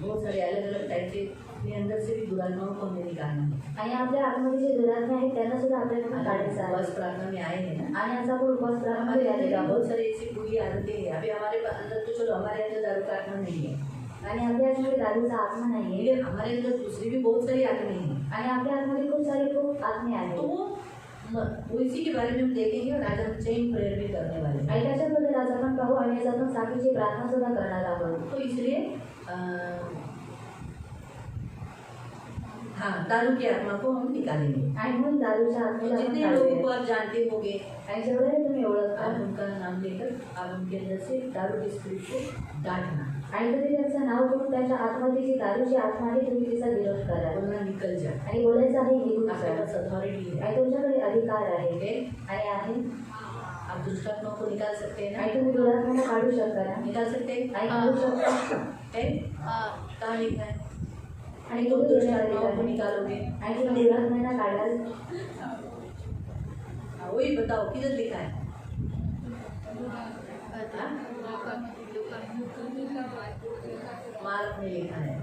बहुत सारे अलग अलग टाइप के अपने अंदर से भी दुरात्माओं को हमें निकालना है। आणि आपल्या आतमध्ये जे दुरात्मा आहे त्यांना सुद्धा आपल्याला काढायचं आहे। बस प्रार्थना में आए हैं ना, आणि आज आपण उपवास हमारे प्रारंभ अंदर केलेला बहुत आहोत सारी ऐसी बुरी आदतें हैं। अभी हमारे अंदर तो चलो हमारे अंदर दारू का आत्मा नहीं है, आणि आपल्या आतमध्ये दारूचा आत्मा नाहीये लेकिन हमारे अंदर दूसरी भी बहुत सारी आत्माएं हैं। आणि आपल्या आतमध्ये खूप सारे खूप आत्मे आहेत तो वो इसी के बारे में हम देखेंगे और आज हम चेन प्रेयर भी करने वाले हैं। आणि त्याच्याबद्दल आज आपण पाहू आणि आज आपण साखीची प्रार्थना सुद्धा करणार आहोत। तो इसलिए हाँ, दारू की आत्मा को हम निकालेंगे। आणि म्हणून दारूच्या तो आत्मेला आपण जितने लोगों को काढूया। आप जानते होंगे, आणि जेवढे तुम्ही आप ओळखता उनका नाम लेकर आप उनके अंदर से दारू के स्पिरिट को डांटना, आणि तुम्ही त्यांचं नाव घेऊन त्यांच्या आतमध्ये जी दारूची आत्मा आहे तुम्ही तिचा विरोध करा बोलना निकल जा। आणि बोलायचं आहे निघून आपके जा। पास अथॉरिटी है, आणि तुमच्याकडे अधिकार आहे ठीक है? आणि आहे आप दुष्टात्मा को निकाल सकते हैं आणि ना? तुम्ही दुरात्म्यांना काढू शकता ना निकाल सकते हैं? आणि काढू शकता है? कहाँ लिखा है? आणि तुम तुम्ही दुष्टात्माओं को आणि निकालोगे? तुम्ही दुरात्म्यांना काढाल हाँ, वही बताओ किधर लिखा है? मार्क में लिखा है।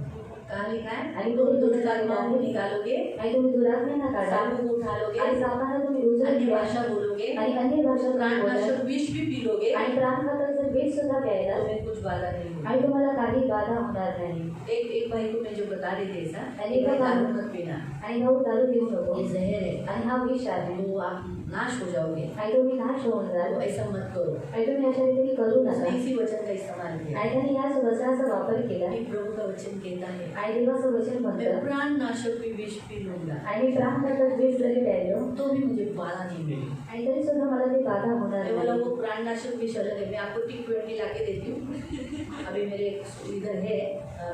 कहाँ लिखा है? आणि तुम तुम्ही दुष्टात्माओं को निकालोगे, आणि तुम्ही दुरात्म्यांना काढाल साबू को उठालोगे, आणि सापांना तुम्ही उचलून अन्य घ्या भाषा बोलोगे, आणि अन्य भाषा तुम्ही बोलाल प्राणनाशक विष भी पी लोगे, आणि प्राणघातक बीज सुद्धा प्यायला तुम्हें कुछ बाधा नहीं होगी। आणि तुम्हाला काही बाधा होणार नाही। एक भाई को मैं जो बता रही थी ऐसा, आणि एक भाई एका दारू भाई- मत पीना, आणि भाऊ दारू पिऊ नको ये जहर है, आणि हा विष आहे तो आप नाश हो जाओगे, आणि तुम्ही नाश होऊन जाल तो ऐसा मत करो। आणि तुम्ही अशा रीतीने करू उसने नका। इसी वचन का इस्तेमाल किया। आणि त्याने याच वचनाचा वापर केला कि प्रभु का वचन कहता है, आणि देवाचं वचन मैं म्हणतं प्राण नाशक भी विष पी लूंगा आणि प्राणघातक बीज जरी प्यायलो तो भी मुझे बाधा नहीं मिली। आणि तरी सुद्धा मला ते बाधा होणार मैं बोला नाही। वो प्राणनाशक विष अलग है, मैं आपको T20 ला के देती हूँ। अभी मेरे इधर है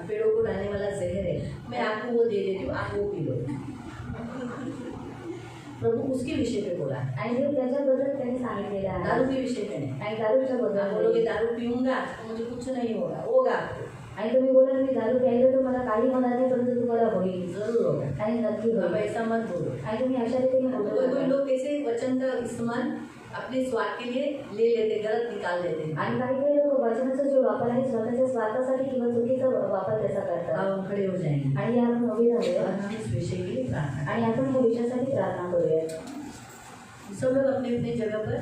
पेड़ों को डालने वाला जहर है, मैं आपको वो दे देती हूँ, आप वो पी लो। प्रभु उसके विषय पे बोला है, आणि देव त्याच्याबद्दल त्यांनी सांगितलेलं आहे दारू के विषय पे नहीं। आणि दारूच्या आप बद्दल बोलोगे दारू पीऊंगा तो मुझे कुछ नहीं होगा, होगा आपको, आणि तुम्ही बोला मी दारू प्यायलो तर मला काही होणार नाही परंतु तुम्हाला होईल जरूर होगा। आणि नक्की अब होईल। ऐसा मत बोलो। आणि तुम्ही अशा रीतीने बोलू कोई कोई नका। लोग कैसे वचन का इस्तेमाल अपने स्वार्थ के लिए ले लेते, गलत निकाल देते हैं। आणि काही काही लोक वचनाचा जो वापर आहे स्वतःच्या स्वार्थासाठी किंवा चुकीचा वापर त्याचा करतात। अब हम खड़े हो जाएंगे आणि या आपण उभी और राहूया हम इस विषय के लिए प्रार्थना आणि आपण या विषयासाठी प्रार्थना करूया। करें। सब लोग अपने अपने जगह पर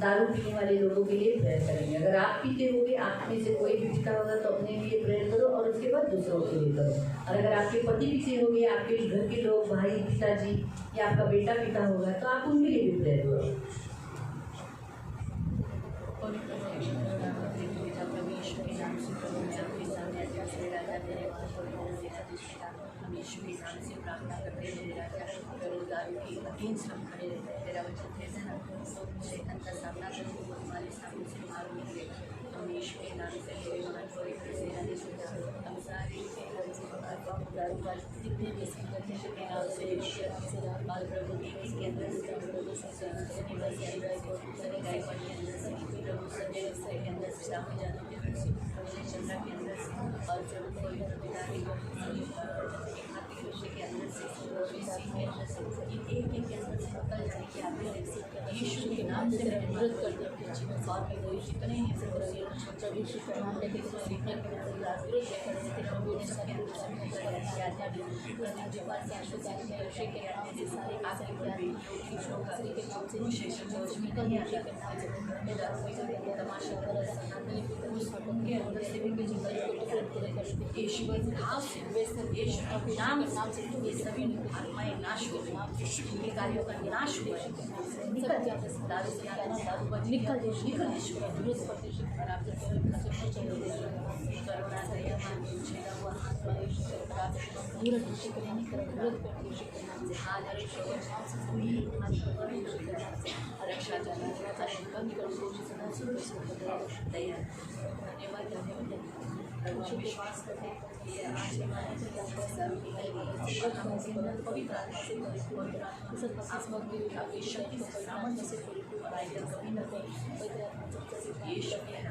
दारू पीने वाले लोगों के लिए प्रेयर करेंगे। अगर आप पीते होगे, आप में से कोई भी पीता होगा तो अपने लिए प्रेयर करो और उसके बाद दूसरों के लिए करो। और अगर आपके पति पीते होंगे, आपके घर के लोग, भाई, पिताजी या आपका बेटा पीता होगा तो आप उनके लिए भी प्रेयर करो। और पिता प्रवेश के नाम से प्रभु सबके सामने से राजा तेरे हम यीशु के नाम से प्रार्थना करते हैं राजा। प्रभु दारू की कठिन श्रम खड़े रहते हैं, तेरा वचन कहते हैं ना, तो शैतान का सामना करो वो हमारे सामने से मार निकलेगा। हम यीशु के नाम से महान पवित्र से रहने से हम सारे दारू का जितने भी संगठन के नाम से बाल प्रभु के अंदर से प्रभु से गाय पानी अंदर से प्रभु संजय के अंदर से राम जाने के अंदर से चंद्रा के अंदर से और प्रभु पवित्र पिता के के अंदर से के अंदर से एक के अंदर से निकल जाने की आज्ञा यीशु के नाम से मैं अनुरोध करती हूँ और भी कोई जितने हैं प्रभु यीशु के नाम लेके सीखने के अंदर जागरूक लेकर प्रभु ने सबके अंदर से आज्ञा दी जो बात से आशा जाने में यीशु के नाम से सारे आगे बढ़ भी यीशु का के नाम से विशेष निकल जाता है मैं दारू के तमाशा कर सनातनी उस के अंदर से भी कुछ यीशु के नाम से यीशु के नाम से ये सभी आत्माएं नाश हो गई, के कार्यों का नाश हुआ है, निकल जाते दारू से दारू बच निकल यीशु का विरोध करते और आप करुणा दया छेड़ा हुआ आत्मा यीशु के प्राप्त पूरा यीशु के नाम से विरोध करते यीशु के नाम से हाथ यीशु के नाम से पूरी आत्मा यीशु के नाम से रक्षा करना बंद कर यीशु के नाम से दया धन्यवाद प्रभु विश्वास करते हैं ये आज हमारे पवित्र आत्मा से परिपूर्ण आपकी शक्ति से सामर्थ्य से परिपूर्ण और आएगा कभी न कभी ये शक्ति है